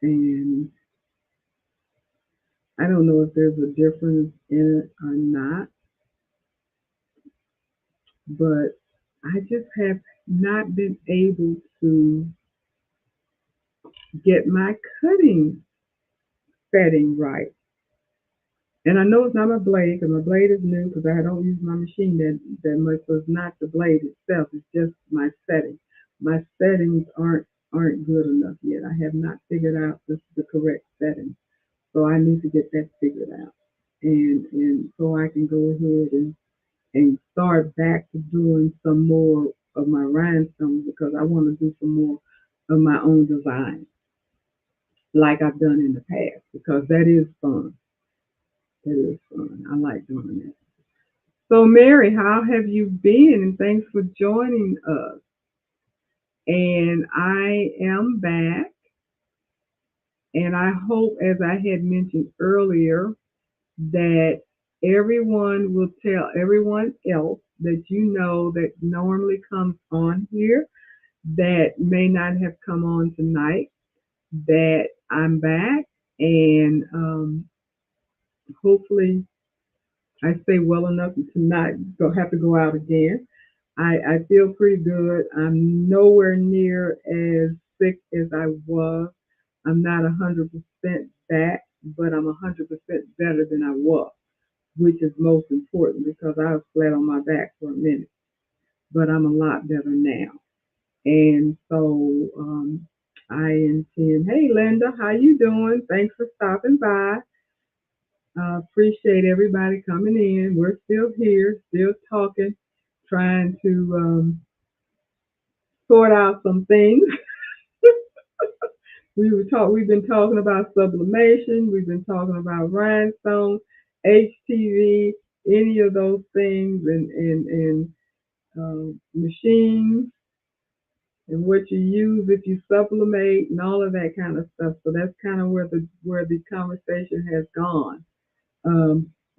Speaker 1: And I don't know if there's a difference in it or not, but I just have not been able to get my cutting setting right. And I know it's not my blade because my blade is new because I don't use my machine that much. So it's not the blade itself; it's just my setting. My settings aren't good enough yet. I have not figured out the correct setting, so I need to get that figured out, and so I can go ahead and start back to doing some more of my rhinestones because I want to do some more of my own design like I've done in the past because that is fun. That is fun. I like doing that. So, Mary, how have you been? And thanks for joining us. And I am back. And I hope, as I had mentioned earlier, that everyone will tell everyone else that you know that normally comes on here that may not have come on tonight that I'm back. And hopefully I stay well enough to not have to go out again. I feel pretty good. I'm nowhere near as sick as I was. I'm not 100%, back, but I'm 100% better than I was, which is most important because I was flat on my back for a minute, but I'm a lot better now. And so I intend. Hey, Linda, how you doing? Thanks for stopping by. Appreciate everybody coming in. We're still here, still talking, trying to sort out some things. We've been talking about sublimation. We've been talking about rhinestones, HTV, any of those things, and machines and what you use if you sublimate and all of that kind of stuff. So that's kind of where the conversation has gone.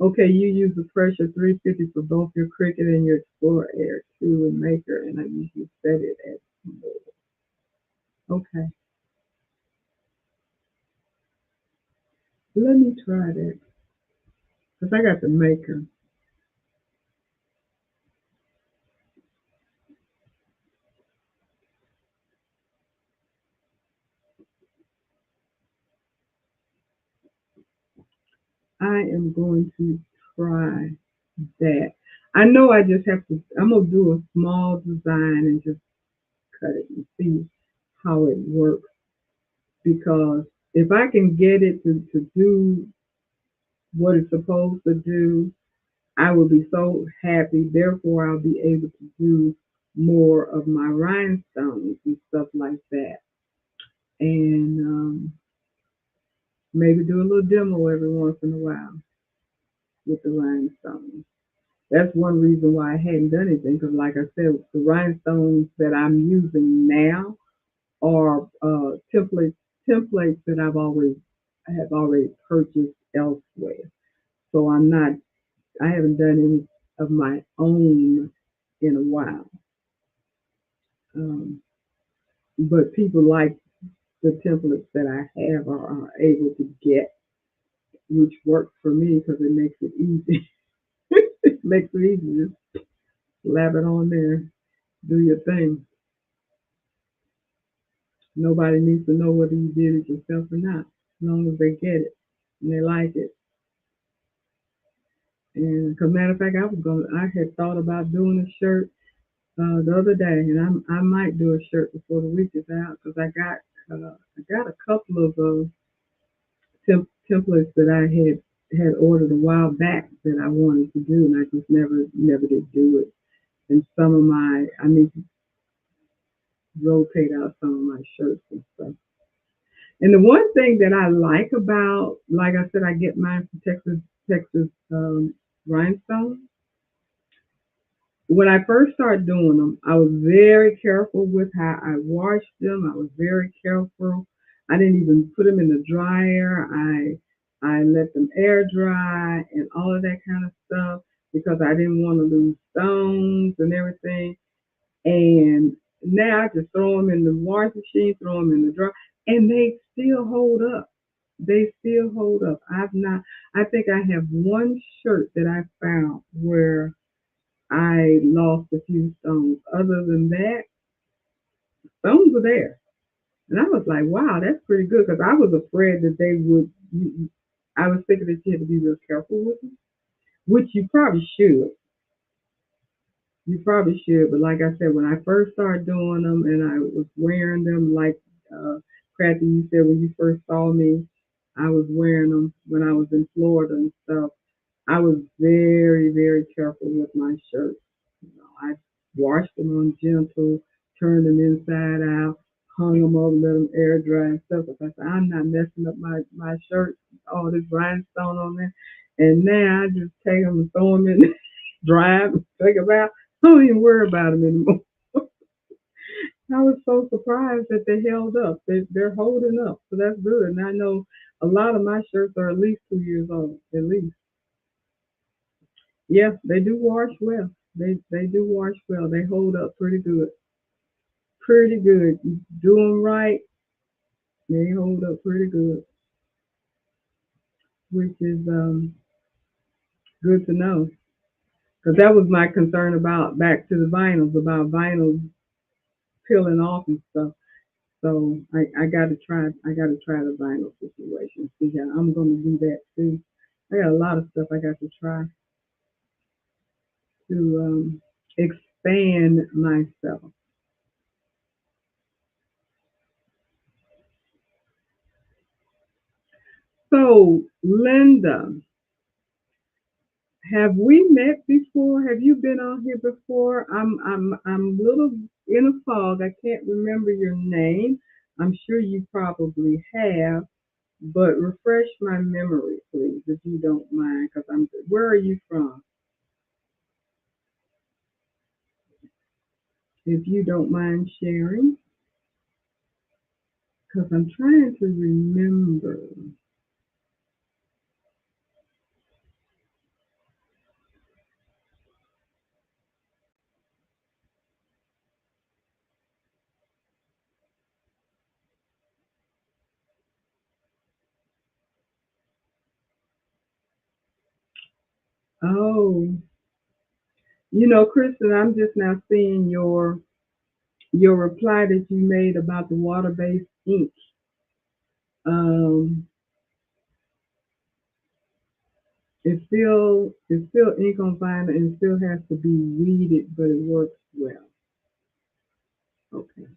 Speaker 1: Okay, you use the pressure 350 for both your Cricut and your Explorer Air 2 and Maker, and I usually set it at okay. Let me try that because I got the Maker. I am going to try that. I know I just have to. I'm gonna do a small design and just cut it and see how it works because if I can get it to do what it's supposed to do, I will be so happy. Therefore, I'll be able to do more of my rhinestones and stuff like that. And maybe do a little demo every once in a while with the rhinestones. That's one reason why I hadn't done anything because, like I said, the rhinestones that I'm using now are templates that I have already purchased elsewhere. So I haven't done any of my own in a while. Um, but people like the templates that I have are able to get, which works for me because it makes it easy. It makes it easy. Just slap it on there, do your thing. Nobody needs to know whether you did it yourself or not, as long as they get it and they like it. And as a matter of fact, I had thought about doing a shirt the other day, and I might do a shirt before the week is out because I got a couple of templates that I had ordered a while back that I wanted to do, and I just never did do it. And I need to rotate out some of my shirts and stuff. And the one thing that I like about, like I said, I get mine from Texas rhinestone. When I first started doing them, I was very careful with how I washed them. I was very careful. I didn't even put them in the dryer. I let them air dry and all of that kind of stuff because I didn't want to lose stones and everything. And now I just throw them in the washing machine, throw them in the dryer, and they still hold up. They still hold up. I think I have one shirt that I found where I lost a few stones. Other than that, stones were there. And I was like, wow, that's pretty good because I was afraid that they would. I was thinking that you had to be real careful with them, which you probably should. You probably should. But like I said, when I first started doing them and I was wearing them, like Kathy, you said when you first saw me, I was wearing them when I was in Florida and stuff. I was very, very careful with my shirts. I washed them on gentle, turned them inside out, hung them up, let them air dry and stuff. But I said, I'm not messing up my shirt, all this rhinestone on there. And now I just take them and throw them in, dry them, take them out. I don't even worry about them anymore. I was so surprised that they held up. They're holding up, so that's good. And I know a lot of my shirts are at least 2 years old, at least. Yeah, they do wash well. They do wash well. They hold up pretty good. Pretty good. You do them right, they hold up pretty good, which is good to know. Because that was my concern about back to the vinyls, about vinyls peeling off and stuff. So I gotta try the vinyl situation. See how I'm gonna do that too. I got a lot of stuff I got to try to expand myself. So Linda, have we met before? Have you been on here before? I'm a little in a fog. I can't remember your name. I'm sure you probably have, but refresh my memory, please, if you don't mind. Because I'm. Where are you from? If you don't mind sharing, because I'm trying to remember. Oh, Kristen, I'm just now seeing your reply that you made about the water-based ink. Um, it's still ink on vinyl and it still has to be weeded, but it works well. Okay,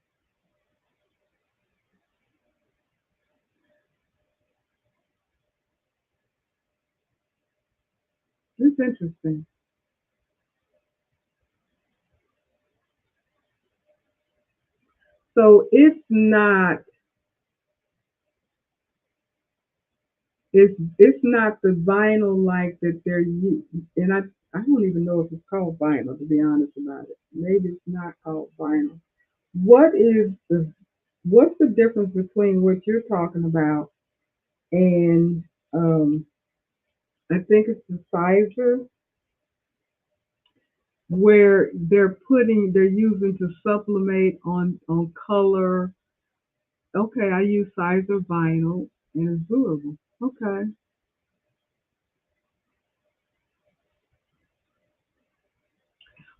Speaker 1: that's interesting. So it's not the vinyl like that they're using, and I don't even know if it's called vinyl to be honest about it. Maybe it's not called vinyl. What is the what's the difference between what you're talking about and I think it's the sizer where they're using to supplement on color. Okay, I use sizer vinyl and it's durable. Okay.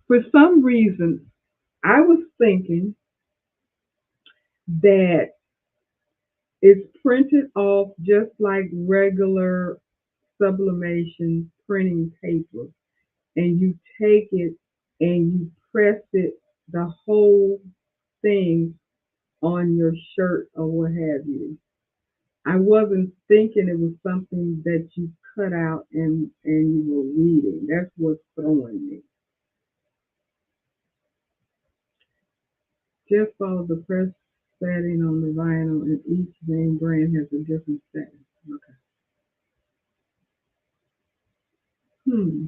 Speaker 1: For some reason, I was thinking that it's printed off just like regular sublimation printing paper, and you take it and you press it the whole thing on your shirt or what have you. I wasn't thinking it was something that you cut out and you were reading. That's what's throwing me. Just follow the press setting on the vinyl, and each name brand has a different setting. Okay. Hmm.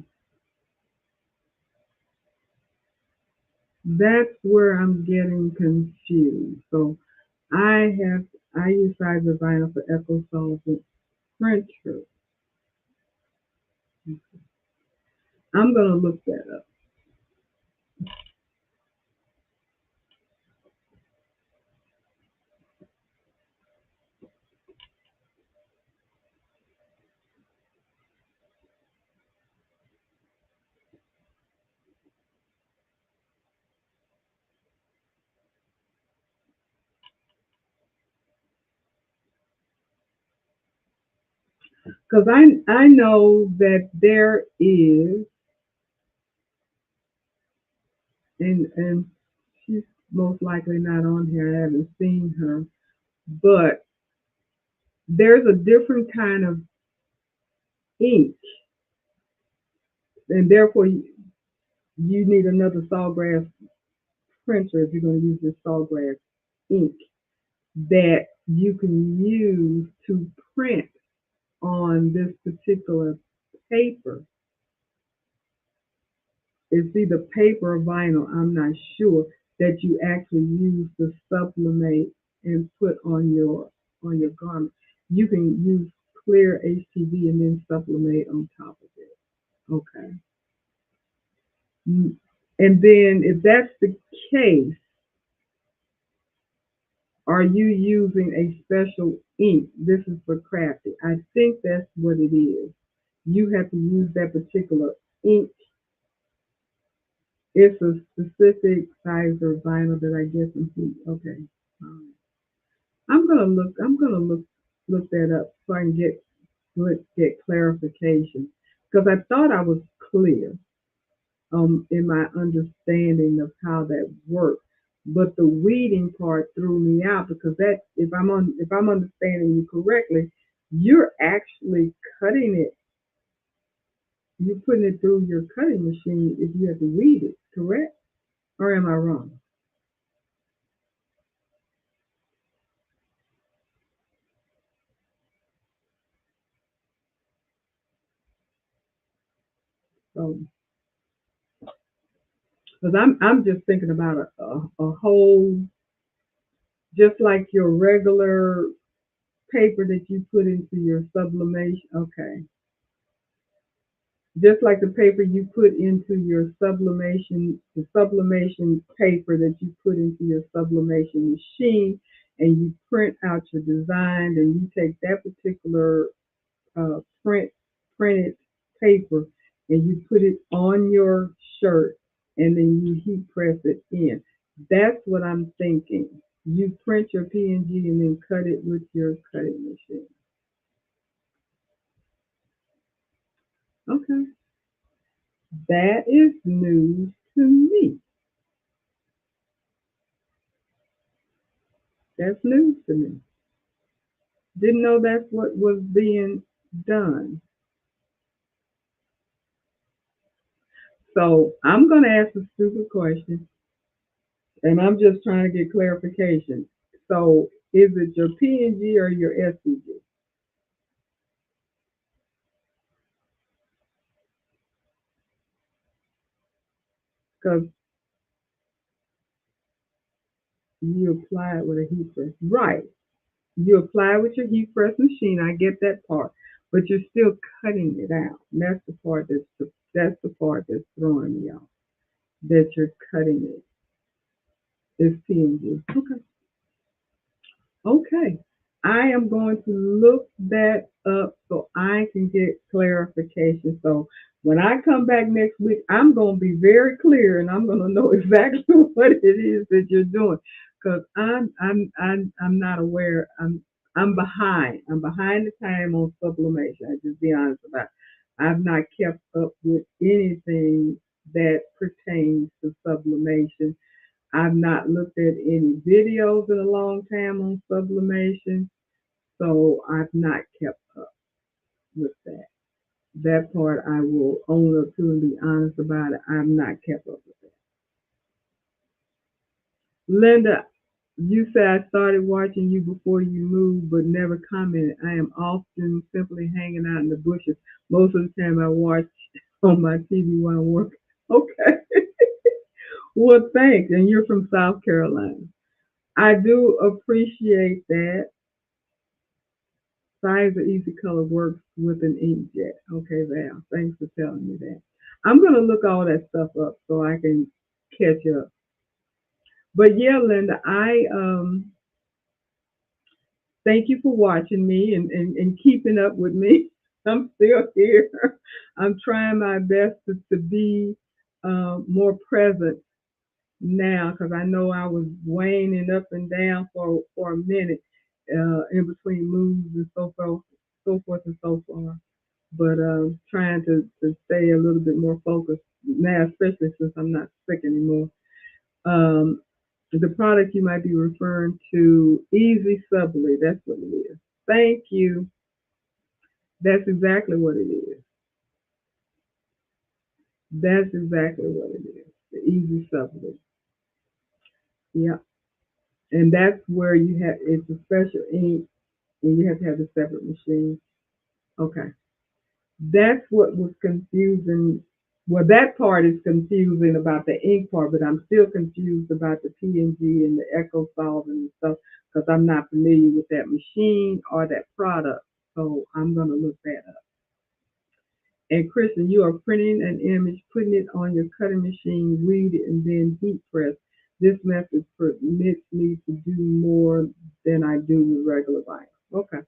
Speaker 1: That's where I'm getting confused. So I use Cyber Vinyl for Echo Solvent printer. I'm gonna look that up because I know that there is, and she's most likely not on here. I haven't seen her, but there's a different kind of ink, and therefore you need another sawgrass printer if you're going to use this sawgrass ink that you can use to print on this particular paper. It's either paper or vinyl, I'm not sure, that you actually use to sublimate and put on your garment. You can use clear HTV and then sublimate on top of it. Okay. Mm. And then if that's the case, are you using a special ink? This is for crafty. I think that's what it is. You have to use that particular ink. It's a specific size or vinyl that I guess is okay. All right. I'm gonna look that up so I can get clarification because I thought I was clear in my understanding of how that works. But the weeding part threw me out because that if I'm understanding you correctly, you're actually cutting it. You're putting it through your cutting machine if you have to weed it, correct? Or am I wrong? So, because I'm just thinking about a whole, just like your regular paper that you put into your sublimation. Okay, just like the paper you put into your sublimation, the sublimation paper that you put into your sublimation machine, and you print out your design, and you take that particular uh, print printed paper and you put it on your shirt, and then you heat press it in. That's what I'm thinking. You print your PNG and then cut it with your cutting machine. Okay, that is news to me. That's news to me. Didn't know that's what was being done. So I'm going to ask a stupid question, and I'm just trying to get clarification. So is it your PNG or your SCG? Because you apply it with a heat press. Right. You apply it with your heat press machine. I get that part. But you're still cutting it out. And that's the part that's throwing me off. That you're cutting it. It's PNG. Okay. Okay. I am going to look that up so I can get clarification. So when I come back next week, I'm going to be very clear and I'm going to know exactly what it is that you're doing because I'm not aware. I'm behind. I'm behind the time on sublimation. I just be honest about it. I've not kept up with anything that pertains to sublimation. I've not looked at any videos in a long time on sublimation, so I've not kept up with that. That part I will own up to and be honest about it. I've not kept up with that. Linda, you said I started watching you before you moved, but never commented. I am often simply hanging out in the bushes. Most of the time I watch on my TV while I work. Okay. Well, thanks. And you're from South Carolina. I do appreciate that. Size of easy color works with an inkjet. Okay, Val. Thanks for telling me that. I'm gonna look all that stuff up so I can catch up. But yeah, Linda, I thank you for watching me and keeping up with me. I'm still here. I'm trying my best to be more present now because I know I was waning up and down for a minute in between moves and so forth and so forth. But trying to stay a little bit more focused now, especially since I'm not sick anymore. Um, the product you might be referring to, Easy Subly, that's what it is. Thank you. That's exactly what it is. That's exactly what it is. The Easy Subly. Yeah. And that's where you have it's a special ink and you have to have a separate machine. Okay. That's what was confusing. Well, that part is confusing about the ink part, but I'm still confused about the PNG and the Echo solvent and stuff because I'm not familiar with that machine or that product. So I'm going to look that up. And Kristen, you are printing an image, putting it on your cutting machine, read it, and then heat press. This method permits me to do more than I do with regular vinyl. Okay.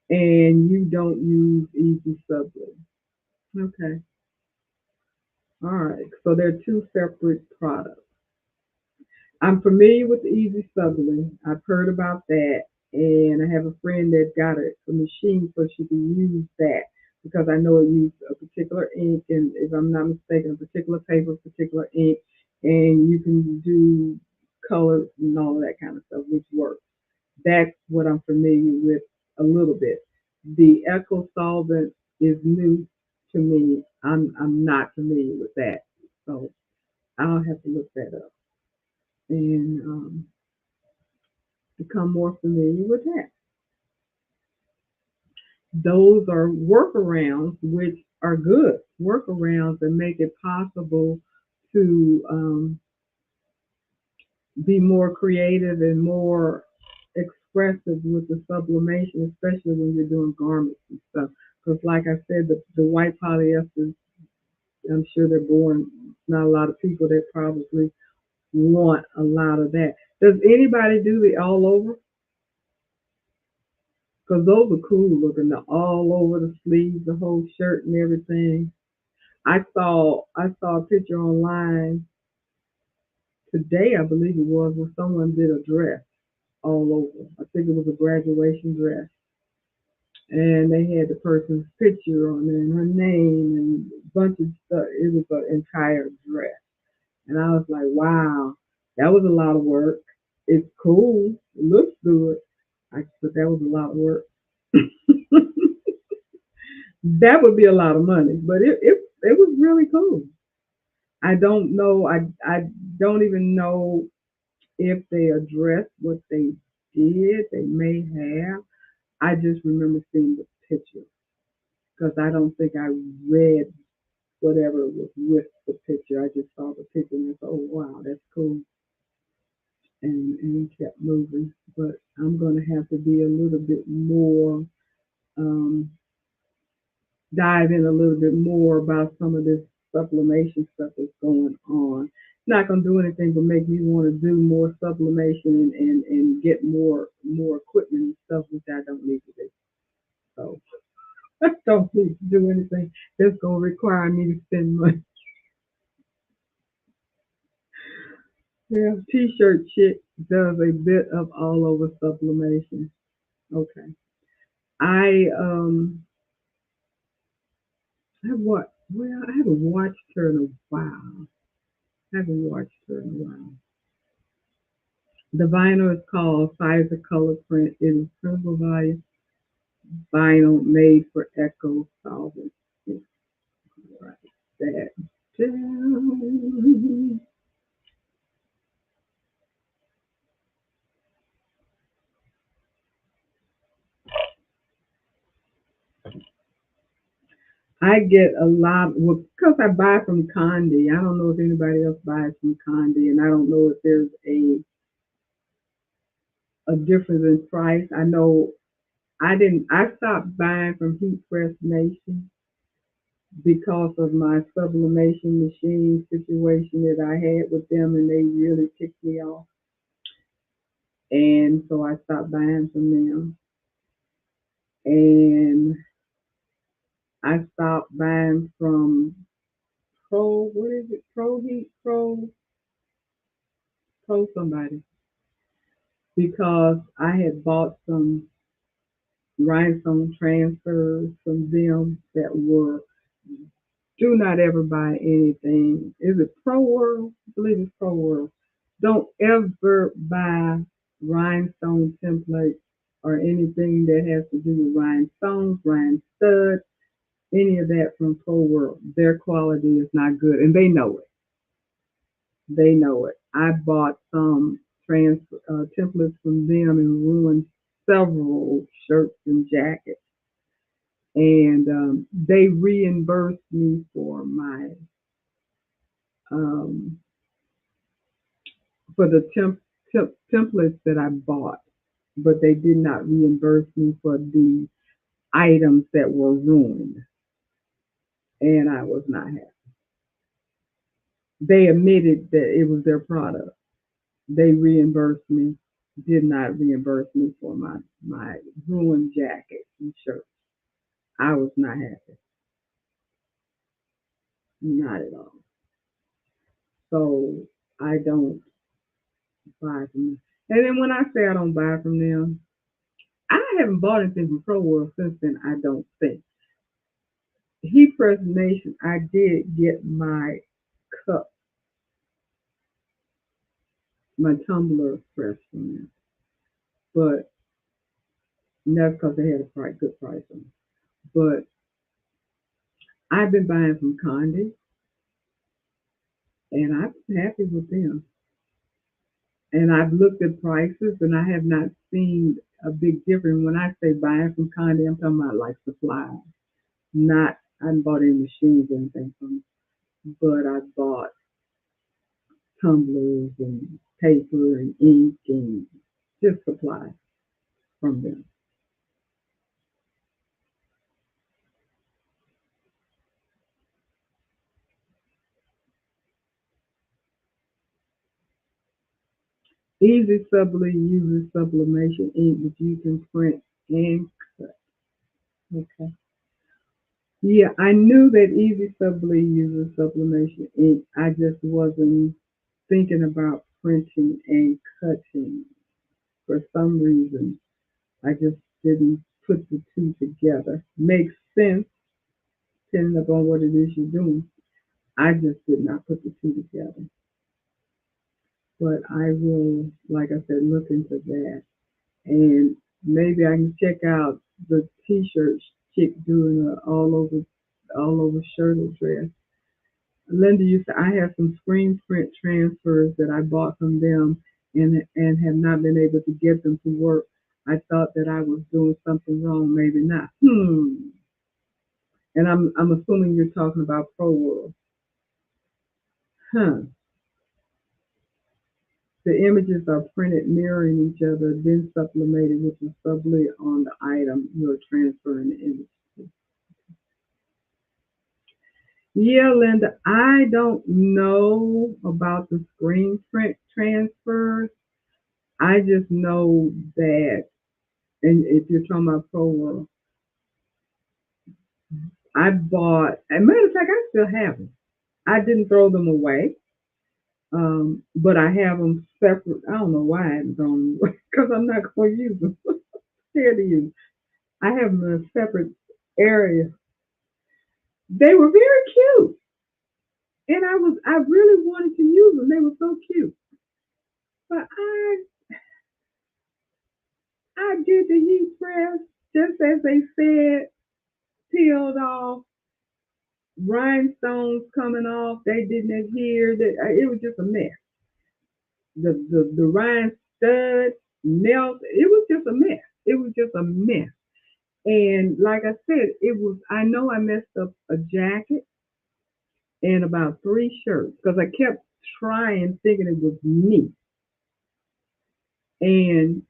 Speaker 1: And you don't use Easy Subway. Okay. All right. So they're two separate products. I'm familiar with the Easy Subtly. I've heard about that, and I have a friend that got a machine so she can use that because I know it uses a particular ink, and if I'm not mistaken, a particular paper, particular ink, and you can do colors and all of that kind of stuff, which works. That's what I'm familiar with a little bit. The Echo Solvent is new to me. I'm not familiar with that, so I'll have to look that up and become more familiar with that. Those are workarounds, which are good workarounds that make it possible to be more creative and more expressive with the sublimation, especially when you're doing garments and stuff. Because, like I said, the white polyesters, I'm sure they're born. Not a lot of people that probably want a lot of that. Does anybody do the all over? Because those are cool looking, the all over the sleeves, the whole shirt and everything. I saw a picture online today, I believe it was, where someone did a dress all over. I think it was a graduation dress. And they had the person's picture on it and her name and a bunch of stuff. It was an entire dress. And I was like, wow, that was a lot of work. It's cool. It looks good. But that was a lot of work. That would be a lot of money, but it was really cool. I don't know. I don't even know if they addressed what they did. They may have. I just remember seeing the picture because I don't think I read whatever was with the picture. I just saw the picture and I thought, oh wow, that's cool, and kept moving. But I'm gonna have to be a little bit more um, dive in a little bit more about some of this sublimation stuff that's going on. It's not going to do anything but make me want to do more sublimation and get more equipment and stuff which I don't need to do. So I don't need to do anything that's going to require me to spend money. Yeah, T-shirt chick does a bit of all over sublimation. Okay, I have what? Well, I haven't watched her in a while. I haven't watched her in a while. The vinyl is called Sizer Color Print. It is printable value vinyl made for Echo Solvent. Right. That down. I get a lot, well, because I buy from Condi. I don't know if anybody else buys from Condi, and I don't know if there's a difference in price. I know I stopped buying from Heat Press Nation because of my sublimation machine situation that I had with them, and they really ticked me off. And so I stopped buying from them. And I stopped buying from Pro, what is it? Pro Heat, Pro somebody, because I had bought some rhinestone transfers from them that were, do not ever buy anything. Is it Pro World? I believe it's Pro World. Don't ever buy rhinestone templates or anything that has to do with rhinestones, rhinestone studs, any of that from Pro World. Their quality is not good, and they know it. They know it. I bought some templates from them and ruined several shirts and jackets, and they reimbursed me um, for the templates that I bought, but they did not reimburse me for the items that were ruined, and I was not happy. They admitted that it was their product. They reimbursed me, did not reimburse me for my ruined jackets and shirts. I was not happy, not at all. So I don't. buy from them. And then when I say I don't buy from them, I haven't bought anything from Pro World since then. I don't think. Heat Preservation, I did get my cup, my tumbler fresh from them, but that's because they had a good price on them. But I've been buying from Condi, and I'm happy with them. And I've looked at prices, and I have not seen a big difference. When I say buying from Condi, I'm talking about like supplies, not I haven't bought any machines or anything from them, but I bought tumblers and paper and ink and just supplies from them. Easy Subli uses sublimation ink which you can print and cut. Okay. Yeah, I knew that Easy Subli uses sublimation ink. I just wasn't thinking about printing and cutting. For some reason, I just didn't put the two together. Makes sense depending upon what it is you're doing. I just did not put the two together. But I will, like I said, look into that. And maybe I can check out the t-shirt chick doing a all over shirt or dress. Linda used to, I have some screen print transfers that I bought from them and have not been able to get them to work. I thought that I was doing something wrong, maybe not. And I'm assuming you're talking about Pro World. Huh. The images are printed mirroring each other, then sublimated with the sublet on the item you're transferring the image to. Yeah, Linda, I don't know about the screen print transfers. I just know that, and if you're talking about Pro World, I bought, as a matter of fact, I still have them. I didn't throw them away, but I have them separate. I don't know why I haven't thrown them away because I'm not going to use them. Scared to use. I have them in a separate area. They were very cute, and I really wanted to use them. They were so cute, but I did the heat press just as they said, peeled off, rhinestones coming off. They didn't adhere. It was just a mess. The rhine stud melt. It was just a mess. It was just a mess. And like I said, it was. I know I messed up a jacket and about three shirts because I kept trying, thinking it was me. And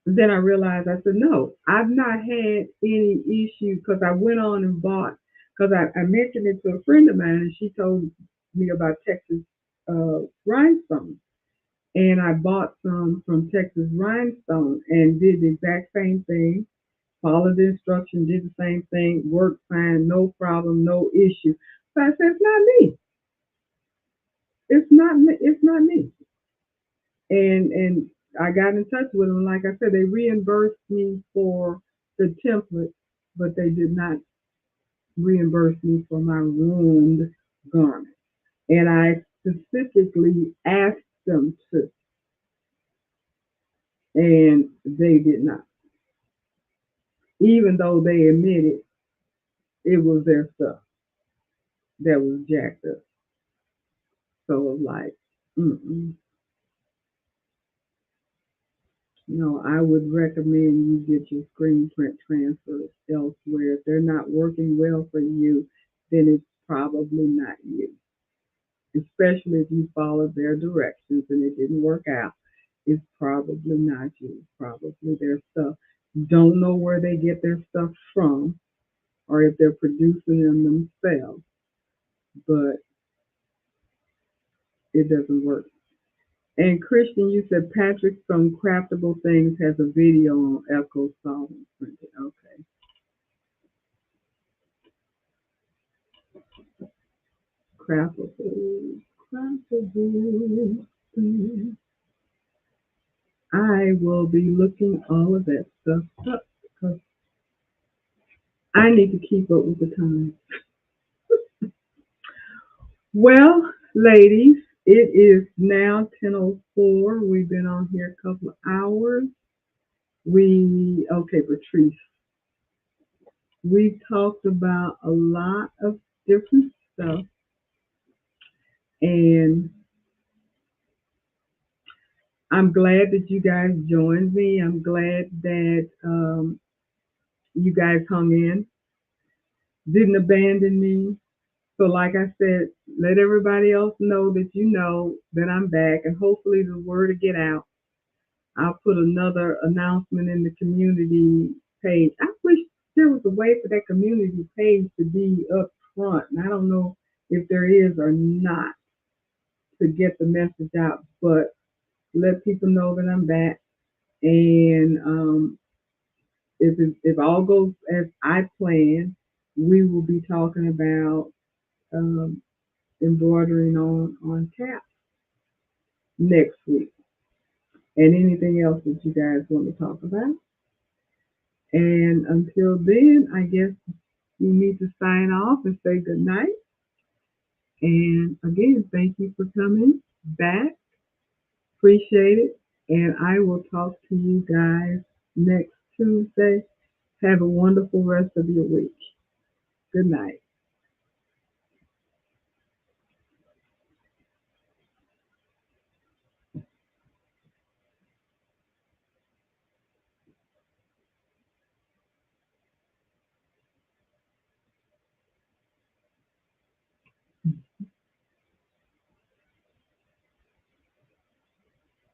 Speaker 1: then I realized I said, no, I've not had any issue because I went on and bought, because I mentioned it to a friend of mine and she told me about Texas rhinestone. And I bought some from Texas Rhinestone and did the exact same thing. Followed the instructions, did the same thing, worked fine, no problem, no issue. So I said, it's not me. It's not me. It's not me. And I got in touch with them. Like I said, they reimbursed me for the template, but they did not reimburse me for my ruined garment. And I specifically asked them to, and they did not, even though they admitted it was their stuff that was jacked up. So it was like, mm-mm. No, I would recommend you get your screen print transfers elsewhere. If they're not working well for you, then it's probably not you. Especially if you followed their directions and it didn't work out, it's probably not you. Probably their stuff. Don't know where they get their stuff from or if they're producing them themselves, but it doesn't work. And Christian, you said Patrick from Craftable Things has a video on Echo Solvent printing. Okay. Craftable. Craftable things. I will be looking all of that stuff up because I need to keep up with the times. Well, ladies, it is now 10:04. We've been on here a couple of hours. Okay, Patrice, we talked about a lot of different stuff, and I'm glad that you guys joined me. I'm glad that you guys hung in, didn't abandon me. So, like I said, let everybody else know that you know that I'm back, and hopefully the word will get out. I'll put another announcement in the community page. I wish there was a way for that community page to be up front, and I don't know if there is or not to get the message out, but let people know that I'm back. And if all goes as I plan, we will be talking about um, embroidering on caps next week, and anything else that you guys want to talk about. And until then, I guess we need to sign off and say good night. And again, thank you for coming back. Appreciate it. And I will talk to you guys next Tuesday. Have a wonderful rest of your week. Good night.